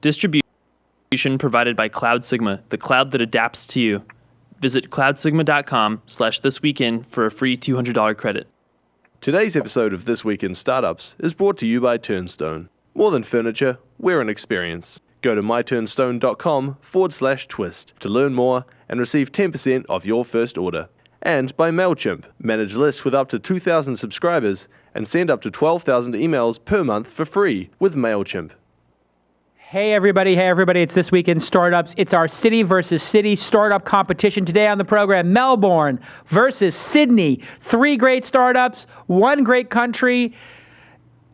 Distribution provided by Cloud Sigma, the cloud that adapts to you. Visit cloudsigma.com/thisweekend for a free $200 credit. Today's episode of This Week in Startups is brought to you by Turnstone. More than furniture, we're an experience. Go to myturnstone.com/twist to learn more and receive 10% off your first order. And by MailChimp. Manage lists with up to 2,000 subscribers and send up to 12,000 emails per month for free with MailChimp. Hey everybody, it's This Week in Startups. It's our city versus city startup competition. Today on the program, Melbourne versus Sydney. 3 great startups, 1 great country.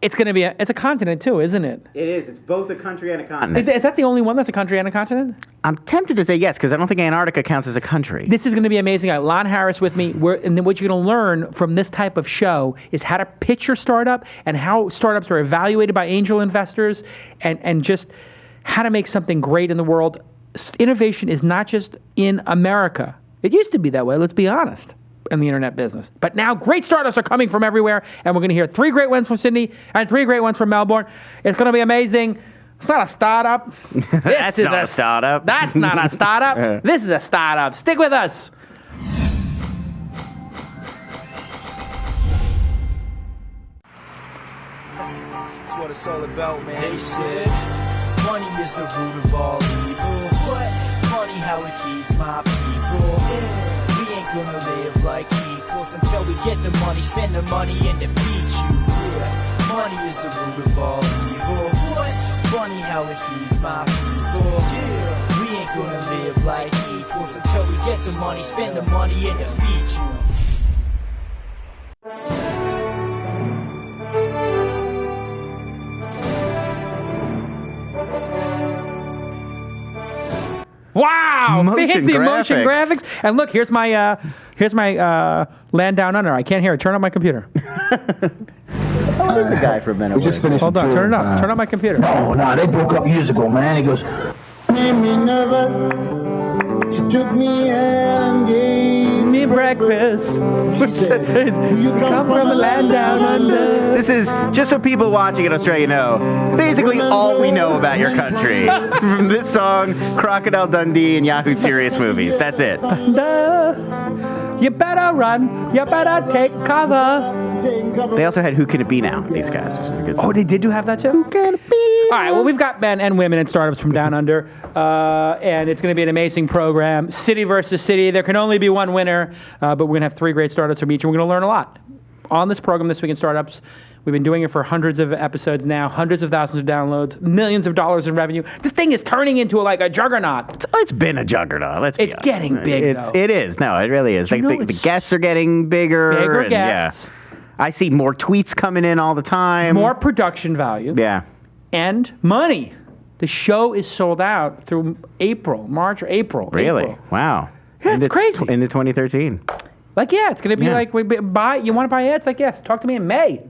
It's going to be it's a continent too, isn't it? It is. It's both a country and a continent. Is that the only one that's a country and a continent? I'm tempted to say yes, because I don't think Antarctica counts as a country. This is going to be amazing. I got Lon Harris with me. And then what you're going to learn from this type of show is how to pitch your startup and how startups are evaluated by angel investors and just how to make something great in the world. Innovation is not just in America. It used to be that way, let's be honest, in the internet business. But now great startups are coming from everywhere, and we're going to hear 3 great ones from Sydney and 3 great ones from Melbourne. It's going to be amazing. It's not a startup. That's not a startup. That's not a startup. This is a startup. Stick with us. That's what it's all about, man. They said money is the root of all evil. What? Funny how it feeds my people. We ain't gonna live like equals until we get the money, spend the money, and defeat you. Yeah. Money is the root of all evil. What? Funny how it feeds my people. Yeah. We ain't gonna live like equals until we get the money, spend the money, and defeat you. Wow! Fancy motion graphics. And look, here's my Land Down Under. I can't hear it. Turn on my computer. Oh, there's a guy for a minute. We just finished. Hold on, turn it up. Turn on my computer. No, they broke up years ago, man. He goes, made me nervous. She took me in and gave me breakfast. She said, you come from a land down under. This is, just so people watching in Australia know, basically all we know about your country. From this song, Crocodile Dundee, and Yahoo Serious Movies. That's it. You better run. You better take cover. They also had Who Can It Be Now, these guys, which is a good song. Oh, they did have that too? Who can it be? All right, well, we've got men and women in startups from down under, and it's going to be an amazing program. City versus city. There can only be one winner, but we're going to have 3 great startups from each, and we're going to learn a lot. On this program, This Week in Startups, we've been doing it for hundreds of episodes now, hundreds of thousands of downloads, millions of dollars in revenue. This thing is turning into like a juggernaut. It's been a juggernaut. Let's be honest. It's getting big, though. It is. No, it really is. Like the guests are getting bigger. Bigger guests. Yeah. I see more tweets coming in all the time. More production value. Yeah. And money. The show is sold out through March or April. Really? April. Wow. Yeah, it's crazy. Into 2013. Like, yeah, it's going to be like, you want to buy ads? Like, yes, talk to me in May.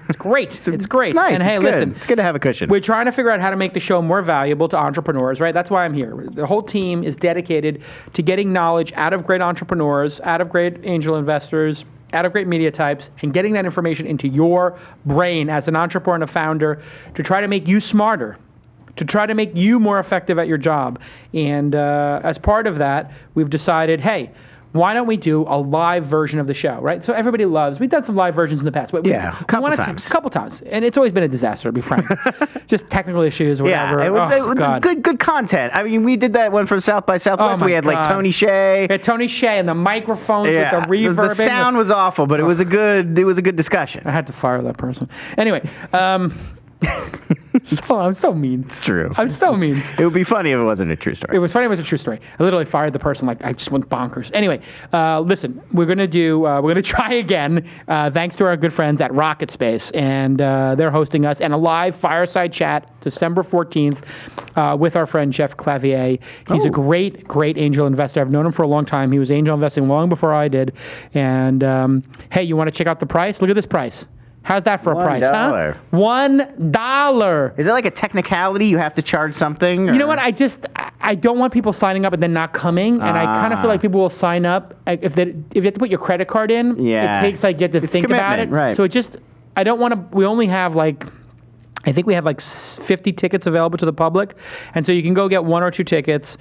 It's great. It's great. Nice. And hey, listen. It's good to have a cushion. We're trying to figure out how to make the show more valuable to entrepreneurs, right? That's why I'm here. The whole team is dedicated to getting knowledge out of great entrepreneurs, out of great angel investors, out of great media types, and getting that information into your brain as an entrepreneur and a founder to try to make you smarter, to try to make you more effective at your job. And as part of that, we've decided, hey, why don't we do a live version of the show, right? So everybody loves, we've done some live versions in the past. But a couple times. And it's always been a disaster, to be frank. Just technical issues or whatever. Yeah, it was good content. I mean, we did that one from South by Southwest. We had like Tony Hsieh. We had Tony Hsieh and the microphones with the reverb. The sound was awful, but it was a good discussion. I had to fire that person. Anyway, I'm so mean. It's true. I'm so mean. It would be funny if it wasn't a true story. It was funny if it was a true story. I literally fired the person. Like, I just went bonkers. Anyway, listen, we're going to try again, thanks to our good friends at Rocket Space. And they're hosting us and a live fireside chat December 14th with our friend Jeff Clavier. He's a great, great angel investor. I've known him for a long time. He was angel investing long before I did. And hey, you want to check out the price? Look at this price. How's that for a price, huh? $1. Is it like a technicality? You have to charge something? Or? You know what? I don't want people signing up and then not coming, and I kind of feel like people will sign up if you have to put your credit card in. Yeah. It takes you have to think about it. Right. So I don't want to. We only have I think we have like 50 tickets available to the public. And so you can go get 1 or 2 tickets,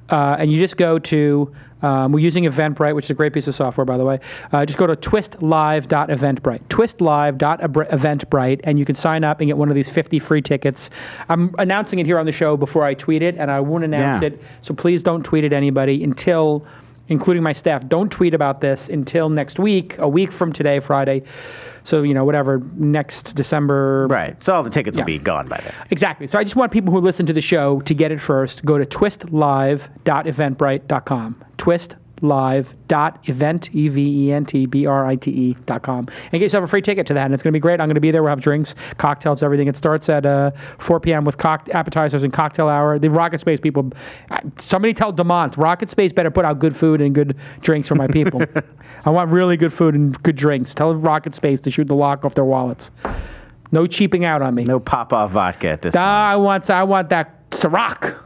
and you just go to, we're using Eventbrite, which is a great piece of software, by the way. Just go to twistlive.eventbrite, twistlive.eventbrite, and you can sign up and get one of these 50 free tickets. I'm announcing it here on the show before I tweet it, and I won't announce it, so please don't tweet at anybody until, including my staff, don't tweet about this until next week, a week from today, Friday. So, whatever, next December. Right. So all the tickets will be gone by then. Exactly. So I just want people who listen to the show to get it first. Go to twistlive.eventbrite.com. twistlive.eventbrite.com. And get yourself a free ticket to that. And it's going to be great. I'm going to be there. We'll have drinks, cocktails, everything. It starts at 4 p.m. with appetizers and cocktail hour. The Rocket Space people, somebody tell DeMont, Rocket Space better put out good food and good drinks for my people. I want really good food and good drinks. Tell Rocket Space to shoot the lock off their wallets. No cheaping out on me. No pop-off vodka at this point. I want that Ciroc.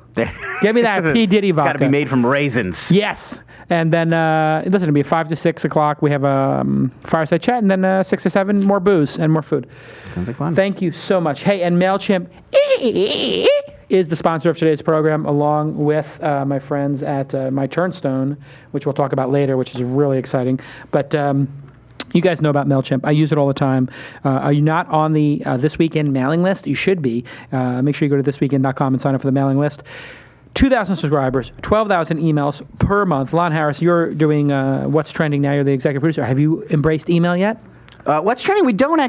Give me that P. Diddy vodka. It's got to be made from raisins. Yes. And then, listen, it'll be 5 to 6 o'clock. We have a fireside chat, and then 6 to 7, more booze and more food. Sounds like fun. Thank you so much. Hey, and MailChimp is the sponsor of today's program, along with my friends at my Turnstone, which we'll talk about later, which is really exciting. But you guys know about MailChimp. I use it all the time. Are you not on the This Weekend mailing list? You should be. Make sure you go to thisweekend.com and sign up for the mailing list. 2,000 subscribers, 12,000 emails per month. Lon Harris, you're doing What's Trending now. You're the executive producer. Have you embraced email yet? What's Trending? We don't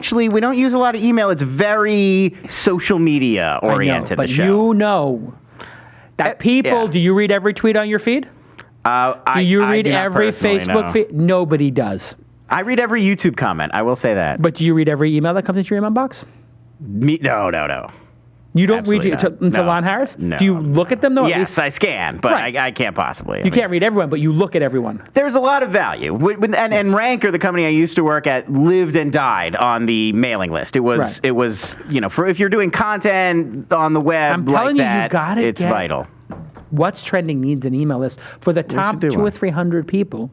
use a lot of email. It's very social media oriented. But the show. you know that people, do you read every tweet on your feed? Do you read every Facebook feed? Nobody does. I read every YouTube comment. I will say that. But do you read every email that comes into your email box? No. You don't read until Lon Harris? No. Do you look at them, though? Yes, I scan, but Right. I can't possibly. You can't read everyone, but you look at everyone. There's a lot of value. And Ranker, the company I used to work at, lived and died on the mailing list. It was, for if you're doing content on the web I'm telling like that, you gotta it's vital. What's Trending needs an email list for the top 200 or 300 people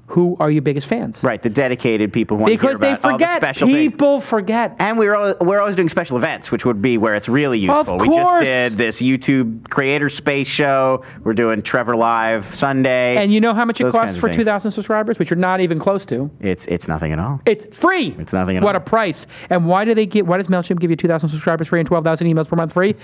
who are your biggest fans. Right, the dedicated people who want to hear about all the special things. People forget. And we're always doing special events, which would be where it's really useful. Of course. We just did this YouTube Creator Space show. We're doing Trevor Live Sunday. And you know how much it costs for 2,000 subscribers, which you're not even close to? It's nothing at all. It's free. It's nothing at all. What a price. And why does MailChimp give you 2,000 subscribers free and 12,000 emails per month free?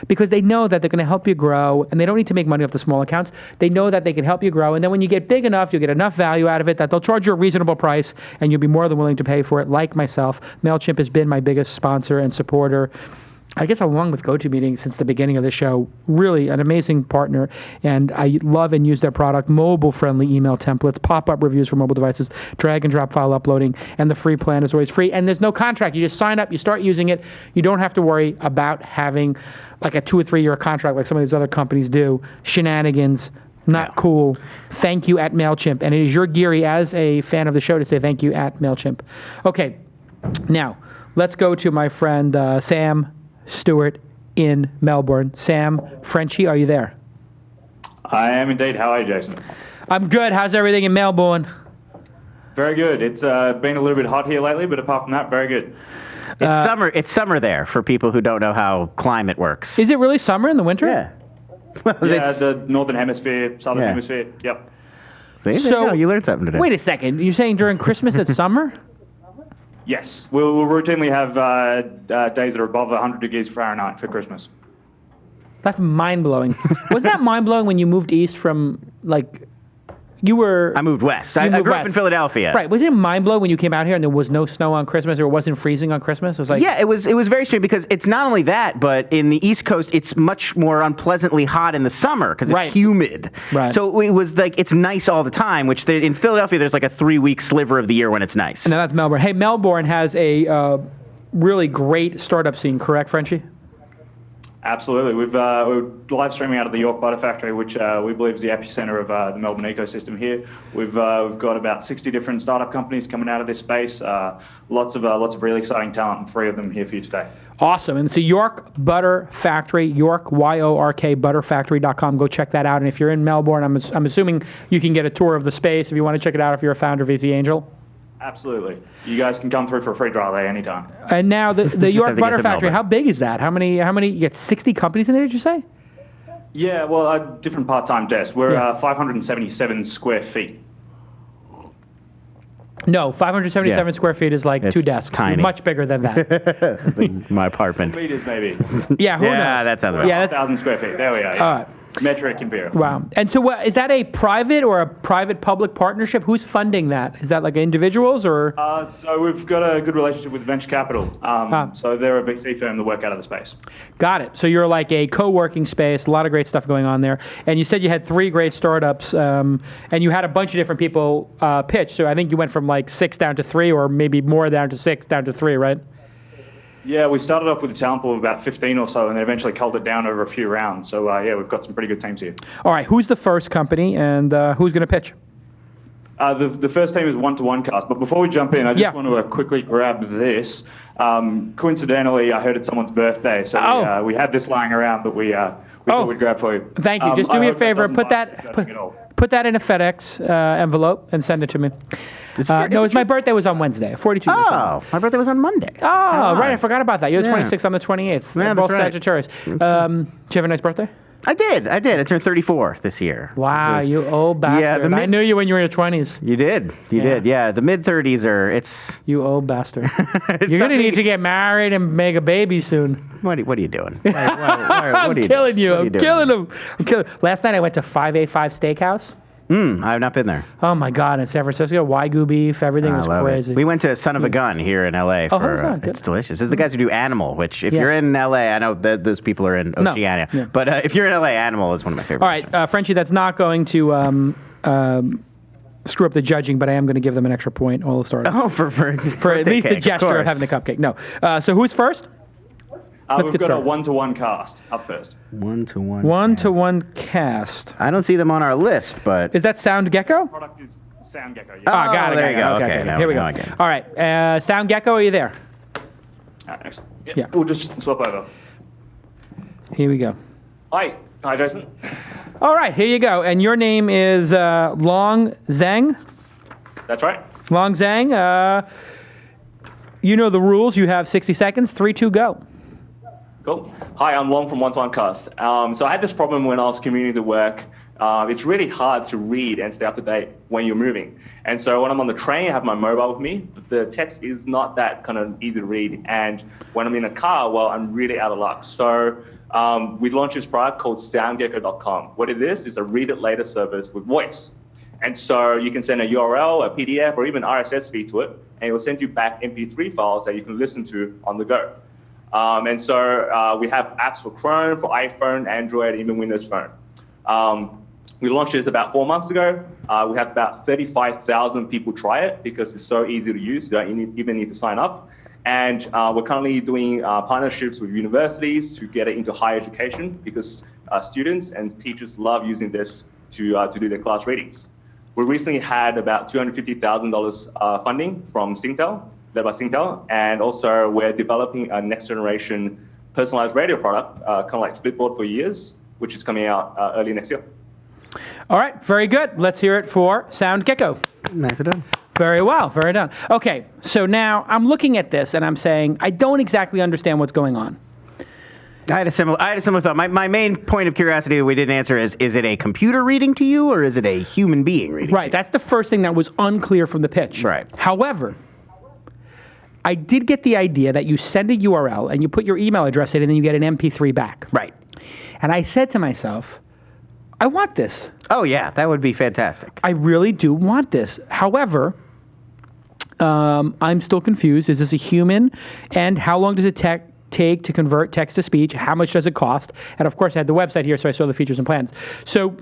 Because they know that they're going to help you grow, and they don't need to make money off the small accounts. They know that they can help you grow, and then when you get big enough, you'll get enough value out of it that they'll charge you a reasonable price, and you'll be more than willing to pay for it. Like myself, MailChimp has been my biggest sponsor and supporter, I guess, along with GoToMeeting since the beginning of the show. Really an amazing partner, and I love and use their product. Mobile-friendly email templates, pop-up reviews for mobile devices, drag-and-drop file uploading, and the free plan is always free. And there's no contract. You just sign up, you start using it. You don't have to worry about having like a 2 or 3 year contract like some of these other companies do. Shenanigans. Not cool. Thank you at MailChimp. And it is your Geary as a fan of the show to say thank you at MailChimp. Okay, now let's go to my friend Sam Stewart in Melbourne. Sam, Frenchie, are you there? I am indeed. How are you, Jason? I'm good. How's everything in Melbourne? Very good. It's been a little bit hot here lately, but apart from that, very good. It's summer. It's summer there for people who don't know how climate works. Is it really summer in the winter? Yeah. Yeah, the northern hemisphere, southern hemisphere. Yep. So you learned something today. Wait a second. You're saying during Christmas it's summer? Yes. We'll routinely have days that are above 100 degrees Fahrenheit for Christmas. That's mind-blowing. Wasn't that mind-blowing when you moved east from, like, I moved west. I grew up in Philadelphia. Right. Wasn't it mind-blowing when you came out here and there was no snow on Christmas or it wasn't freezing on Christmas? It was like... Yeah, it was very strange because it's not only that, but in the East Coast, it's much more unpleasantly hot in the summer because it's humid. Right. So it was like, it's nice all the time, which in Philadelphia, there's like a 3-week sliver of the year when it's nice. No, that's Melbourne. Hey, Melbourne has a really great startup scene, correct, Frenchie? Absolutely. We're live streaming out of the York Butter Factory, which we believe is the epicenter of the Melbourne ecosystem here. We've got about 60 different startup companies coming out of this space. Lots of really exciting talent, and 3 of them here for you today. Awesome. And it's the York Butter Factory, York, YORK, butterfactory.com. Go check that out. And if you're in Melbourne, I'm assuming you can get a tour of the space if you want to check it out if you're a founder VC Angel. Absolutely. You guys can come through for a free trial day anytime. And now the York have to get Butter to Factory, Melbourne. how big is that? How many? You get 60 companies in there, did you say? Yeah, well, a different part-time desk. We're Yeah. 577 square feet. No, 577 Yeah. square feet is like It's 2 desks. tiny. Much bigger than that. Like my apartment. Meters, maybe. Yeah, who knows? Yeah, that sounds right. Yeah, that's, 1,000 square feet. There we are. all right. Metric imperial. Wow. And so what, is that a private or a private-public partnership? Who's funding that? Is that like individuals or? So we've got a good relationship with venture capital. So they're a VC firm that work out of the space. Got it. So you're like a co-working space, a lot of great stuff going on there. And you said you had 3 great startups, and you had a bunch of different people pitch. So I think you went from like 6 down to 3, or maybe more down to 6 down to 3, right? Yeah, we started off with a talent pool of about 15 or so, and then eventually culled it down over a few rounds. So yeah, we've got some pretty good teams here. All right. Who's the first company, and who's going to pitch? The first team is one-to-one cast, but before we jump in, I just Yeah. want to quickly grab this. Coincidentally, I heard it's someone's birthday, so Oh. we had this lying around that we thought we'd grab for you. Thank you. Just do I me a hope that favor. doesn't Put bias the that judging at all. put that in a FedEx envelope and send it to me. No, it's my birthday was on Wednesday. 42 years old. Oh, my birthday was on Monday. Oh, right. I forgot about that. You're the Yeah. 26th. I'm the 28th. Yeah, We're that's both right. Sagittarius. Did you have a nice birthday? I did. I turned 34 this year. Wow, This is- you old bastard. Yeah, the I mid- knew you when you were in your 20s. You did. You Yeah. did. Yeah, the mid-30s are. It's. You old bastard. It's You're going to tough need to get married and make a baby soon. What are you doing? I'm what are killing you. What are I'm doing? killing him. I'm killing. Last night I went to 5A5 Steakhouse. I have not been there. Oh my God, in San Francisco, Wagyu beef, everything I was love crazy. it. We went to Son of a Gun here in LA Oh, for. how's that? Good. It's delicious. It's the guys who do Animal, which if Yeah. you're in LA, I know that those people are in No. Oceania, Yeah. but if you're in LA, Animal is one of my favorite. All right, Frenchie, that's not going to screw up the judging, but I am going to give them an extra point. All the stars Oh, for for at birthday least the cake, gesture of having the cupcake. No. So who's first? Let's We've get got a started. one-to-one cast up first. 1-to-1. 1-to-1 cast. I don't see them on our list, but. Is that SoundGecko? Product is SoundGecko. Oh, Yeah. got it. there you go. Okay, now here we go. I get it. All right, SoundGecko, are you there? Excellent. Yeah. We'll just swap over. Here we go. Hi, Jason. All right, here you go. And your name is Long Zhang. That's right. Long Zhang. You know the rules. You have 60 seconds. 3, 2, go. Cool. Hi, I'm Long from One-to-One Cast. So I had this problem when I was commuting to work. It's really hard to read and stay up to date when you're moving. And so when I'm on the train, I have my mobile with me, but the text is not that kind of easy to read. And when I'm in a car, well, I'm really out of luck. So we launched this product called SoundGecko.com. What it is a read it later service with voice. And so you can send a URL, a PDF, or even RSS feed to it, and it will send you back MP3 files that you can listen to on the go. And so we have apps for Chrome, for iPhone, Android, even Windows Phone. We launched this about 4 months ago. We have about 35,000 people try it because it's so easy to use. You don't even need to sign up. And we're currently doing partnerships with universities to get it into higher education because students and teachers love using this to do their class readings. We recently had about $250,000 funding from Singtel, led by Singtel, and also we're developing a next generation personalized radio product, kind of like Flipboard for years, which is coming out early next year. All right, very good. Let's hear it for SoundGecko. Nice done. Very well, very done. Okay, so now I'm looking at this and I'm saying, I don't exactly understand what's going on. I had a similar thought. My main point of curiosity that we didn't answer is it a computer reading to you or is it a human being reading? Right, that's the first thing that was unclear from the pitch. Right. However, I did get the idea that you send a URL and you put your email address in and then you get an MP3 back. Right. And I said to myself, I want this. Oh yeah, that would be fantastic. I really do want this. However, I'm still confused. Is this a human? And how long does it take to convert text to speech? How much does it cost? And of course, I had the website here, so I saw the features and plans. So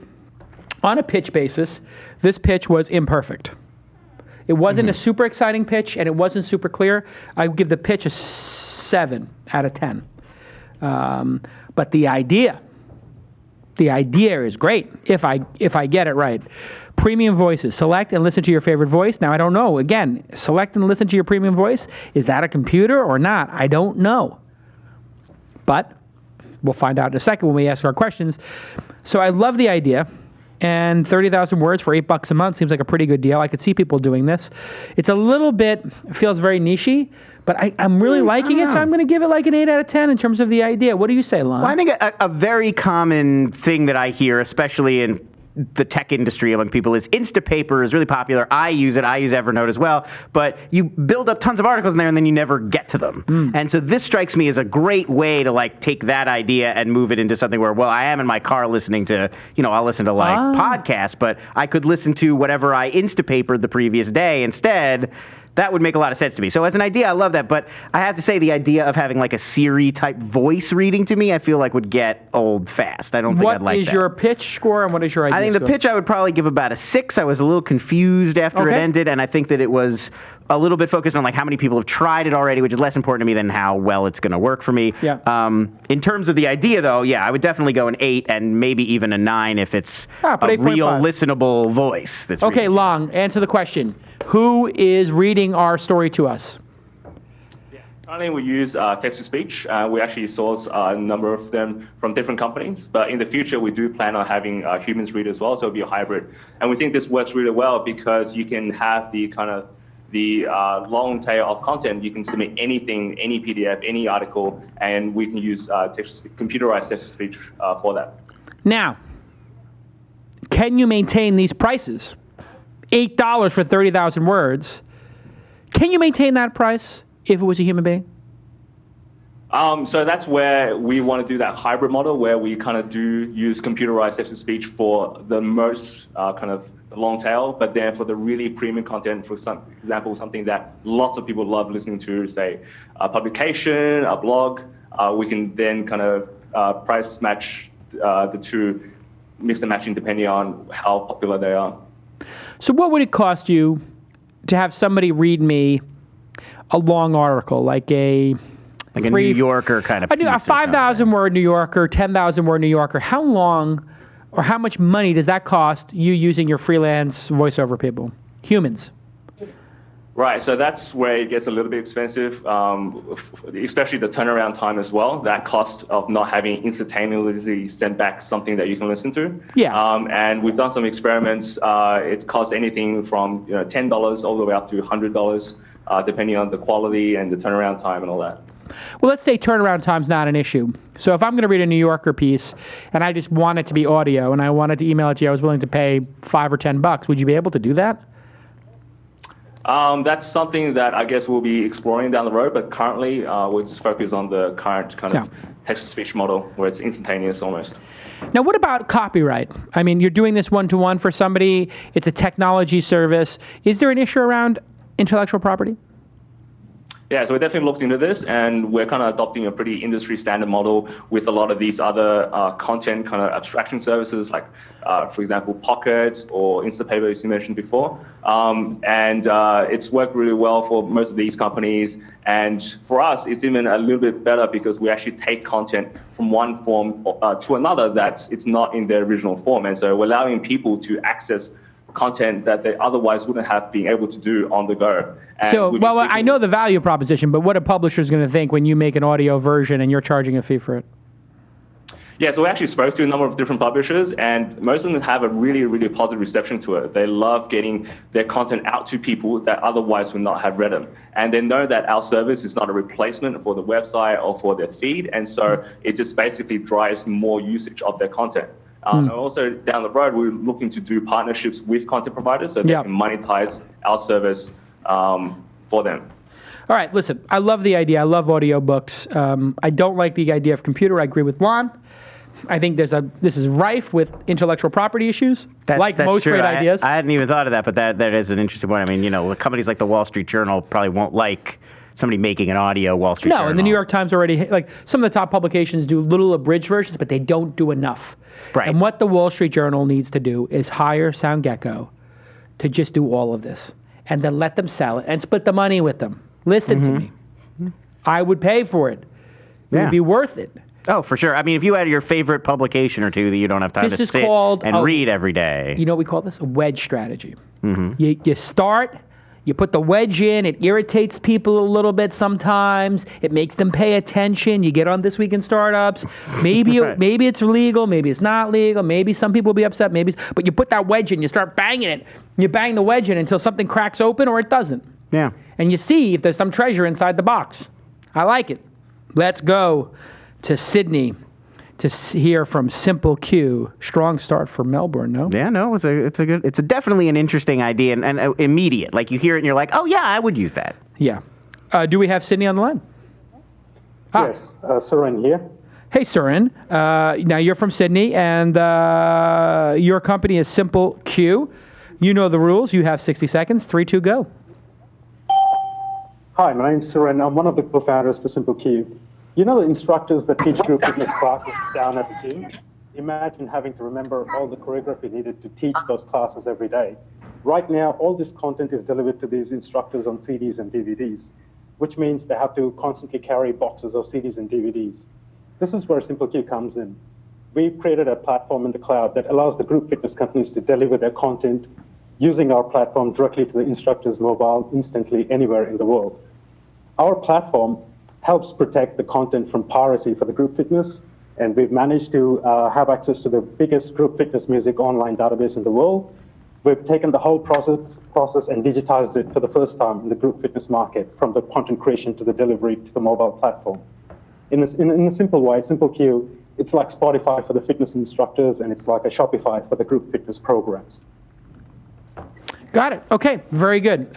on a pitch basis, this pitch was imperfect. It wasn't a super exciting pitch, and it wasn't super clear. I would give the pitch a 7 out of 10. But the idea is great if I get it right. Premium voices. Select and listen to your favorite voice. Now, I don't know. Again, select and listen to your premium voice. Is that a computer or not? I don't know. But we'll find out in a second when we ask our questions. So I love the idea. And 30,000 words for $8 a month seems like a pretty good deal. I could see people doing this. It's a little bit, feels very niche-y, but I'm really liking it, so I'm going to give it like an 8 out of 10 in terms of the idea. What do you say, Lon? Well, I think a very common thing that I hear, especially in the tech industry among people, is Instapaper is really popular. I use it. I use Evernote as well. But you build up tons of articles in there, and then you never get to them. And so this strikes me as a great way to like take that idea and move it into something where, well, I am in my car listening to, I'll listen to like podcasts, but I could listen to whatever I Instapapered the previous day instead. That would make a lot of sense to me. So as an idea, I love that. But I have to say, the idea of having like a Siri-type voice reading to me, I feel like would get old fast. I don't think I'd like that. What is your pitch score and what is your idea I think the pitch I would probably give about a 6. I was a little confused after it ended, and I think that it was a little bit focused on like how many people have tried it already, which is less important to me than how well it's going to work for me. Yeah. In terms of the idea, though, yeah, I would definitely go an 8 and maybe even a 9 if it's a real listenable voice. That's okay, Long, answer the question. Who is reading our story to us? Currently, we use text-to-speech. We actually source a number of them from different companies. But in the future, we do plan on having humans read as well, so it'll be a hybrid. And we think this works really well because you can have the long tail of content. You can submit anything, any PDF, any article, and we can use computerized text-to-speech for that. Now, can you maintain these prices? $8 for 30,000 words. Can you maintain that price if it was a human being? So that's where we want to do that hybrid model where we kind of do use computerized text-to-speach for the most long tail, but then for the really premium content, for example, something that lots of people love listening to, say a publication, a blog, we can then kind of price match the two, mix and matching depending on how popular they are. So what would it cost you to have somebody read me a long article, like a New Yorker kind of piece? A 5,000 word New Yorker, 10,000 word New Yorker. How long or how much money does that cost you using your freelance voiceover people? Humans. Right, so that's where it gets a little bit expensive, especially the turnaround time as well. That cost of not having instantaneously sent back something that you can listen to. Yeah. And we've done some experiments. It costs anything from $10 all the way up to $100, depending on the quality and the turnaround time and all that. Well, let's say turnaround time's not an issue. So if I'm going to read a New Yorker piece and I just want it to be audio and I wanted to email it to you, I was willing to pay $5 or $10. Would you be able to do that? That's something that I guess we'll be exploring down the road, but currently we're just focused on the current kind of text-to-speech model where it's instantaneous almost. Now, what about copyright? I mean, you're doing this one-to-one for somebody. It's a technology service. Is there an issue around intellectual property? Yeah, so we definitely looked into this, and we're kind of adopting a pretty industry standard model with a lot of these other content kind of abstraction services, like, for example, Pocket or Instapaper, as you mentioned before. And it's worked really well for most of these companies. And for us, it's even a little bit better because we actually take content from one form to another that it's not in their original form. And so we're allowing people to access content that they otherwise wouldn't have been able to do on the go. And so, well, I know the value proposition, but what a publisher is going to think when you make an audio version and you're charging a fee for it? Yeah, so we actually spoke to a number of different publishers, and most of them have a really, really positive reception to it. They love getting their content out to people that otherwise would not have read them. And they know that our service is not a replacement for the website or for their feed, and so it just basically drives more usage of their content. And also down the road, we're looking to do partnerships with content providers so they can monetize our service for them. All right, listen, I love the idea. I love audiobooks. I don't like the idea of computer. I agree with Lon. I think this is rife with intellectual property issues, that's most true. Great ideas. I hadn't even thought of that, but that is an interesting point. I mean, companies like the Wall Street Journal probably won't like somebody making an audio Wall Street Journal. No, and the New York Times already, like some of the top publications do little abridged versions, but they don't do enough. Right. And what the Wall Street Journal needs to do is hire SoundGecko to just do all of this and then let them sell it and split the money with them. Listen to me. I would pay for it. It would be worth it. Oh, for sure. I mean, if you had your favorite publication or two that you don't have time to sit and read every day. You know what we call this? A wedge strategy. You start, You put the wedge in, it irritates people a little bit sometimes. It makes them pay attention. You get on This Week in Startups. Maybe maybe it's legal, maybe it's not legal, maybe some people will be upset, but you put that wedge in, you start banging it. You bang the wedge in until something cracks open or it doesn't. Yeah. And you see if there's some treasure inside the box. I like it. Let's go to Sydney to hear from SimpleCue. Strong start for Melbourne, no? Yeah, no, it's definitely an interesting idea and immediate. Like you hear it and you're like, oh yeah, I would use that. Yeah. Do we have Sydney on the line? Yes, Suren here. Hey, Suren. Now you're from Sydney, and your company is SimpleCue. You know the rules. You have 60 seconds. 3, 2, go. Hi, my name's Suren. I'm one of the co-founders for SimpleCue. You know the instructors that teach group fitness classes down at the gym? Imagine having to remember all the choreography needed to teach those classes every day. Right now, all this content is delivered to these instructors on CDs and DVDs, which means they have to constantly carry boxes of CDs and DVDs. This is where SimpleCue comes in. We've created a platform in the cloud that allows the group fitness companies to deliver their content using our platform directly to the instructor's mobile instantly anywhere in the world. Our platform helps protect the content from piracy for the group fitness, and we've managed to have access to the biggest group fitness music online database in the world. We've taken the whole process and digitized it for the first time in the group fitness market, from the content creation to the delivery to the mobile platform. In a simple way, SimpleCue, it's like Spotify for the fitness instructors, and it's like a Shopify for the group fitness programs. Got it. Okay, very good.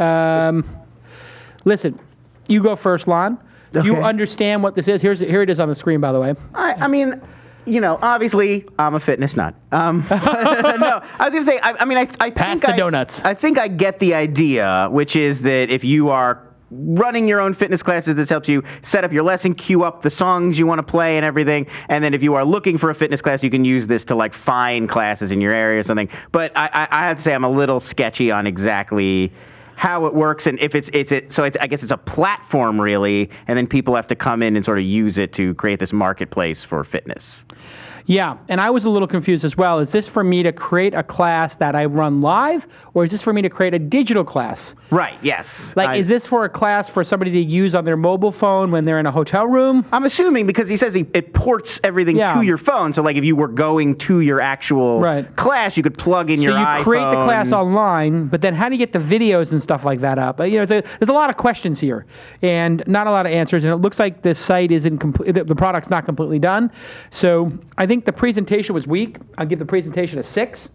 Listen, you go first, Lon. Do you understand what this is? Here it is on the screen, by the way. I mean, you know, obviously, I'm a fitness nut. No, I was going to say, I Pass the donuts. I think I get the idea, which is that if you are running your own fitness classes, this helps you set up your lesson, queue up the songs you want to play and everything. And then if you are looking for a fitness class, you can use this to like find classes in your area or something. But I have to say, I'm a little sketchy on exactly how it works, and if I guess it's a platform really, and then people have to come in and sort of use it to create this marketplace for fitness. Yeah, and I was a little confused as well. Is this for me to create a class that I run live, or is this for me to create a digital class? Right, yes. Like, is this for a class for somebody to use on their mobile phone when they're in a hotel room? I'm assuming, because he says it ports everything to your phone, so like if you were going to your actual class, you could plug in your iPhone. So you create the class online, but then how do you get the videos and stuff like that up? You know, there's a lot of questions here, and not a lot of answers, and it looks like this site isn't complete. The product's not completely done. So I think the presentation was weak. I'll give the presentation a 6.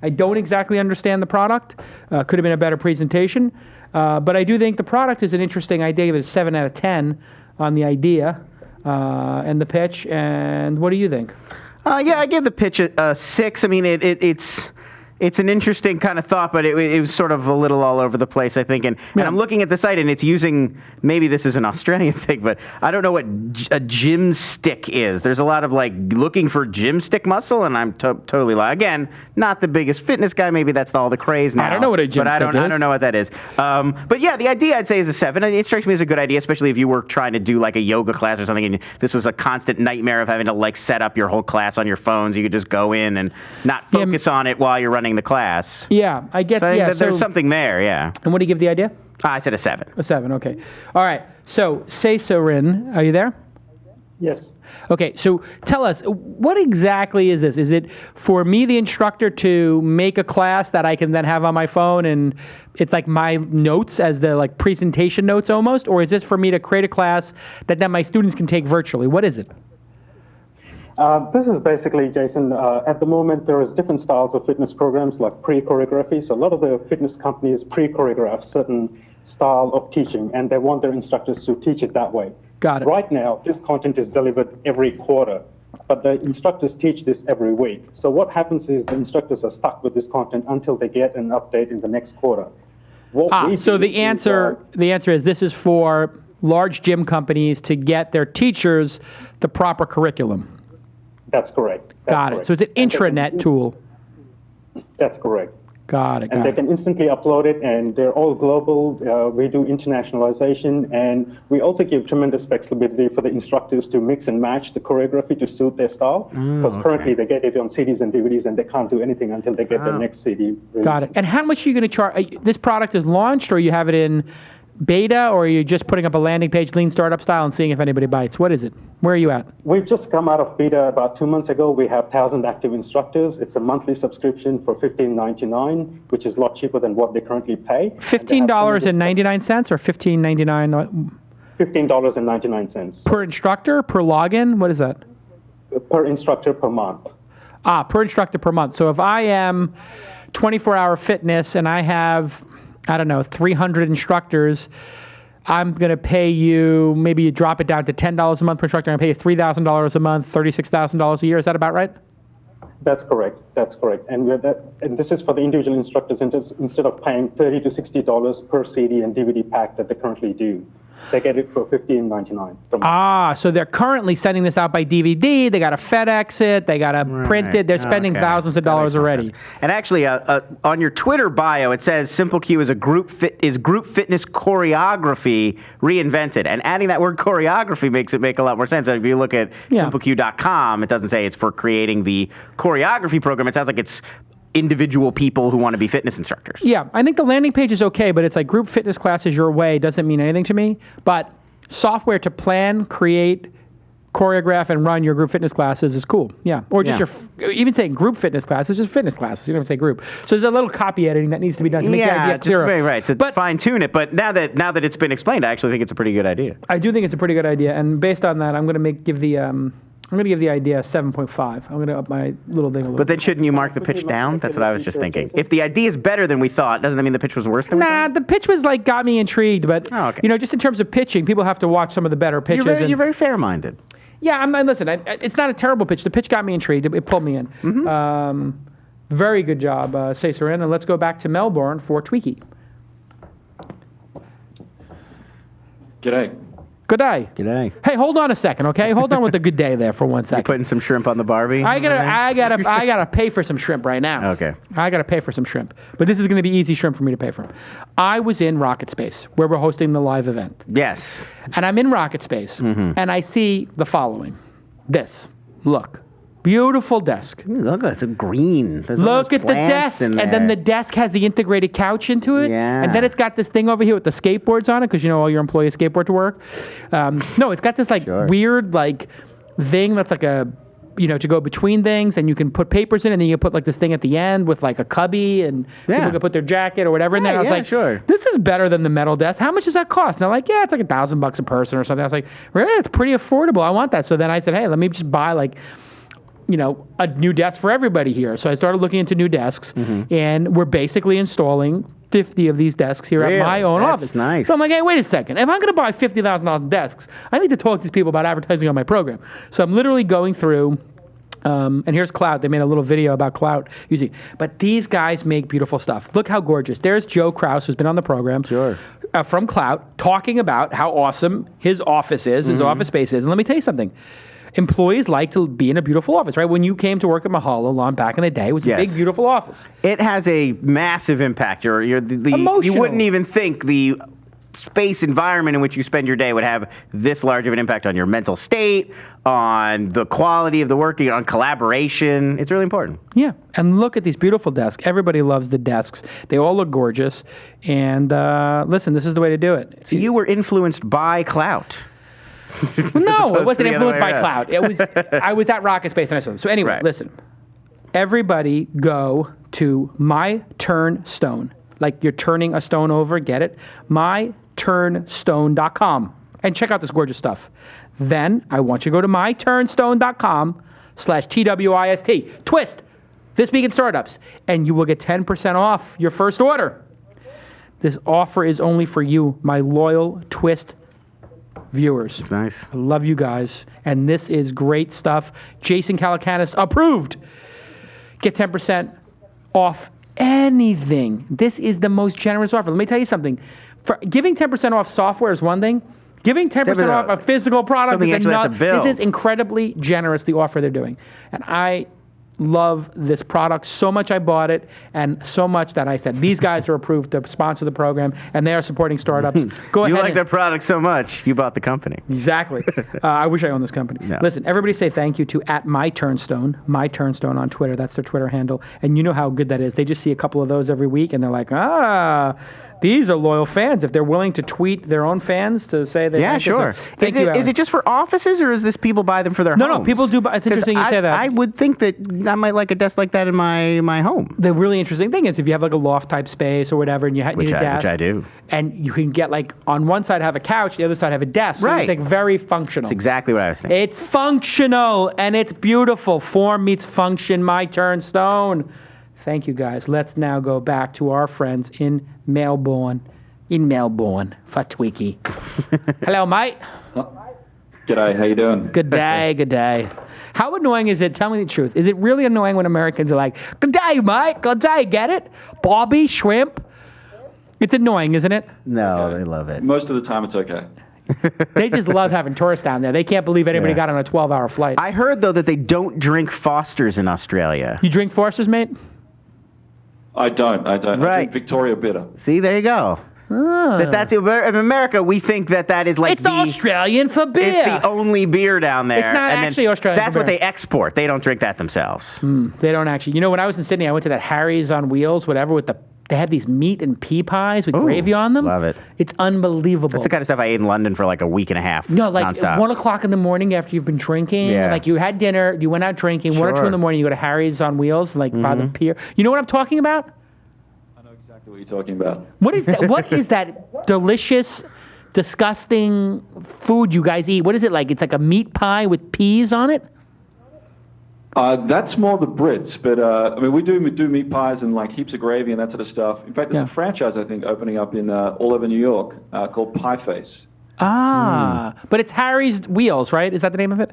I don't exactly understand the product. Could have been a better presentation. But I do think the product is an interesting idea. I give it a 7 out of 10 on the idea and the pitch. And what do you think? Yeah, I give the pitch a 6. I mean, it's an interesting kind of thought, but it was sort of a little all over the place, I think. And I'm looking at the site, and it's using, maybe this is an Australian thing, but I don't know what a gym stick is. There's a lot of like looking for gym stick muscle, and I'm totally lying. Again, not the biggest fitness guy. Maybe that's all the craze now. I don't know what a gym stick is. I don't know what that is. But yeah, the idea I'd say is a 7. It strikes me as a good idea, especially if you were trying to do like a yoga class or something, and this was a constant nightmare of having to like set up your whole class on your phones. You could just go in and not focus on it while you're running the class. Yeah, I get that. There's something there, yeah. And what do you give the idea? I said a 7. A 7, okay. All right, so Sorin, are you there? Yes. Okay, so tell us, what exactly is this? Is it for me, the instructor, to make a class that I can then have on my phone, and it's like my notes as the like presentation notes almost? Or is this for me to create a class that then my students can take virtually? What is it? This is basically, Jason, at the moment there is different styles of fitness programs like pre-choreography. So a lot of the fitness companies pre-choreograph certain style of teaching, and they want their instructors to teach it that way. Got it. Right now, this content is delivered every quarter, but the instructors teach this every week. So what happens is the instructors are stuck with this content until they get an update in the next quarter. So the answer is this is for large gym companies to get their teachers the proper curriculum. That's correct. Got it. So it's an intranet tool. That's correct. Got it. And they can instantly upload it, and they're all global. We do internationalization, and we also give tremendous flexibility for the instructors to mix and match the choreography to suit their style. Because currently they get it on CDs and DVDs, and they can't do anything until they get the next CD release. Got it. And how much are you going to charge? This product is launched, or you have it in beta, or are you just putting up a landing page, lean startup style, and seeing if anybody bites? What is it? Where are you at? We've just come out of beta about 2 months ago. We have 1,000 active instructors. It's a monthly subscription for $15.99, which is a lot cheaper than what they currently pay. $15.99 or $15.99? $15.99. Per instructor, per login? What is that? Per instructor per month. Per instructor per month. So if I am 24-hour fitness and I have, I don't know, 300 instructors, I'm going to pay you, maybe you drop it down to $10 a month per instructor, I'm going to pay you $3,000 a month, $36,000 a year. Is that about right? That's correct. That's correct. And this is for the individual instructors instead of paying $30 to $60 per CD and DVD pack that they currently do. They get it for $15.99. So they're currently sending this out by DVD. They got to FedEx it. They got to print it. They're spending thousands of dollars already. And actually, on your Twitter bio, it says SimpleCue is group fitness choreography reinvented. And adding that word choreography makes it make a lot more sense. If you look at SimpleCue.com, it doesn't say it's for creating the choreography program. It sounds like it's individual people who want to be fitness instructors. Yeah, I think the landing page is okay, but it's like group fitness classes your way doesn't mean anything to me. But software to plan, create, choreograph, and run your group fitness classes is cool. Yeah, or just even saying group fitness classes, just fitness classes. You don't have to say group. So there's a little copy editing that needs to be done to make the idea clearer. Right, to fine tune it. But now that it's been explained, I actually think it's a pretty good idea. I do think it's a pretty good idea, and based on that, I'm going to give the idea a 7.5. I'm going to up my little thing a little bit. But then shouldn't you mark the pitch down? That's what I was just thinking. If the idea is better than we thought, doesn't that mean the pitch was worse than we thought? The pitch was got me intrigued, but just in terms of pitching, people have to watch some of the better pitches. You're very fair-minded. Yeah, listen, it's not a terrible pitch. The pitch got me intrigued. It pulled me in. Mm-hmm. Very good job, Cesarian. And let's go back to Melbourne for Tweaky. G'day. Good day. G'day. Hey, hold on a second, okay? Hold on with the good day there for 1 second. You're putting some shrimp on the Barbie? I gotta pay for some shrimp right now. Okay. I gotta pay for some shrimp, but this is gonna be easy shrimp for me to pay for. I was in Rocket Space where we're hosting the live event. Yes. And I'm in Rocket Space, and I see the following. Look. Beautiful desk. Look, it's a green. Look at the desk, and then the desk has the integrated couch into it, and then it's got this thing over here with the skateboards on it, because all your employees skateboard to work. No, it's got this weird thing that's like a to go between things, and you can put papers in, and then you put this thing at the end with a cubby, and people can put their jacket or whatever in there. I was this is better than the metal desk. How much does that cost? And they're like, it's like $1,000 a person or something. I was like, really? It's pretty affordable. I want that. So then I said, hey, let me just buy a new desk for everybody here. So I started looking into new desks, and we're basically installing 50 of these desks here at my own office. Nice. So I'm like, hey, wait a second. If I'm going to buy $50,000 in desks, I need to talk to these people about advertising on my program. So I'm literally going through, and here's Cloud. They made a little video about Cloud using. But these guys make beautiful stuff. Look how gorgeous. There's Joe Kraus, who's been on the program. Sure. From Cloud, talking about how awesome his office is, his office space is. And let me tell you something. Employees like to be in a beautiful office, right? When you came to work at Mahalo Lawn back in the day, it was a big, beautiful office. It has a massive impact. You wouldn't even think the space environment in which you spend your day would have this large of an impact on your mental state, on the quality of the working, on collaboration. It's really important. Yeah, and look at these beautiful desks. Everybody loves the desks. They all look gorgeous. And listen, this is the way to do it. So you were influenced by Clout. No, it wasn't influenced by Cloud. It was I was at Rocket Space and I saw them. So anyway, listen. Everybody go to my Turnstone. Like you're turning a stone over, get it? myturnstone.com and check out this gorgeous stuff. Then I want you to go to myturnstone.com/TWiST. TWiST. This Week in Startups. And you will get 10% off your first order. This offer is only for you, my loyal TWiST viewers. It's nice. I love you guys. And this is great stuff. Jason Calacanis approved. Get 10% off anything. This is the most generous offer. Let me tell you something. For giving 10% off software is one thing. Giving 10% off a physical product is another. This is incredibly generous, the offer they're doing. And I love this product so much I bought it, and so much that I said, these guys are approved to sponsor the program, and they are supporting startups. Go ahead. You like their product so much, you bought the company. Exactly. I wish I owned this company. No. Listen, everybody say thank you to @myTurnstone on Twitter. That's their Twitter handle. And you know how good that is. They just see a couple of those every week, and they're like, these are loyal fans. If they're willing to tweet their own fans to say they Yeah, like sure. it. So, thank you, Is it just for offices, or is this people buy them for their homes? No, people do buy. It's interesting you say that. I would think that I might like a desk like that in my home. The really interesting thing is if you have like a loft type space or whatever, and you need a desk, which I do, and you can get like on one side have a couch, the other side have a desk. So Right. it's like very functional. That's exactly what I was thinking. It's functional and it's beautiful. Form meets function. My Turnstone. Thank you guys. Let's now go back to our friends in Melbourne. For Tweaky. Hello, mate. G'day, how you doing? Good day, good day. How annoying is it? Tell me the truth. Is it really annoying when Americans are like, good day, mate, good day, get it? Bobby, shrimp? It's annoying, isn't it? No, they love it. Most of the time it's okay. They just love having tourists down there. They can't believe anybody got on a 12-hour flight. I heard, though, that they don't drink Fosters in Australia. You drink Forsters, mate? I don't. I drink Victoria Bitter. See, there you go. That's in America. We think that is like it's Australian for beer. It's the only beer down there. It's not actually Australian. That's what they export. They don't drink that themselves. They don't actually. You know, when I was in Sydney, I went to that Harry's on Wheels, whatever. They had these meat and pea pies with gravy on them. Love it. It's unbelievable. That's the kind of stuff I ate in London for like a week and a half. No, like nonstop. 1 o'clock in the morning after you've been drinking. Yeah. Like you had dinner, you went out drinking. 1 or 2 in the morning, you go to Harry's on Wheels, like by the pier. You know what I'm talking about? What are you talking about? What is that? What is that delicious, disgusting food you guys eat? What is it like? It's like a meat pie with peas on it? That's more the Brits, but I mean, we do meat pies and like heaps of gravy and that sort of stuff. In fact, there's a franchise, I think, opening up in all over New York called Pie Face. But it's Harry's Wheels, right? Is that the name of it?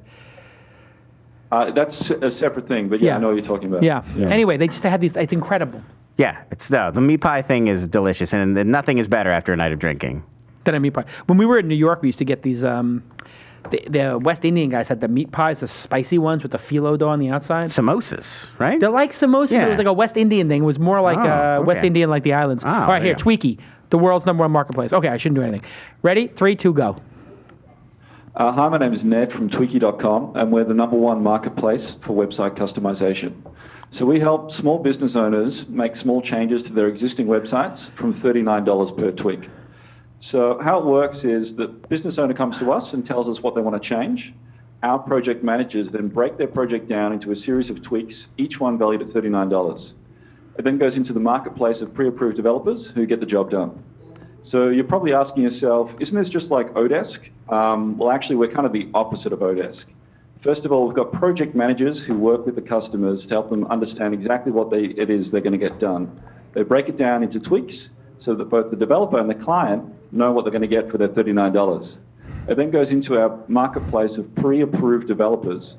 That's a separate thing, but I know what you're talking about. Yeah. Anyway, they just have these, it's incredible. Yeah, the meat pie thing is delicious, and nothing is better after a night of drinking than a meat pie. When we were in New York, we used to get these. The West Indian guys had the meat pies, the spicy ones with the phyllo dough on the outside. Samosas, right? They're like samosas. Yeah. But it was like a West Indian thing. It was more like West Indian, like the islands. All right, here, Tweaky, the world's #1 marketplace. Okay, I shouldn't do anything. Ready? 3, 2, go. Hi, my name is Ned from Tweaky.com, and we're the #1 marketplace for website customization. So we help small business owners make small changes to their existing websites from $39 per tweak. So how it works is the business owner comes to us and tells us what they want to change. Our project managers then break their project down into a series of tweaks, each one valued at $39. It then goes into the marketplace of pre-approved developers who get the job done. So you're probably asking yourself, isn't this just like Odesk? Well, actually, we're kind of the opposite of Odesk. First of all, we've got project managers who work with the customers to help them understand exactly what it is they're going to get done. They break it down into tweaks so that both the developer and the client know what they're going to get for their $39. It then goes into our marketplace of pre-approved developers.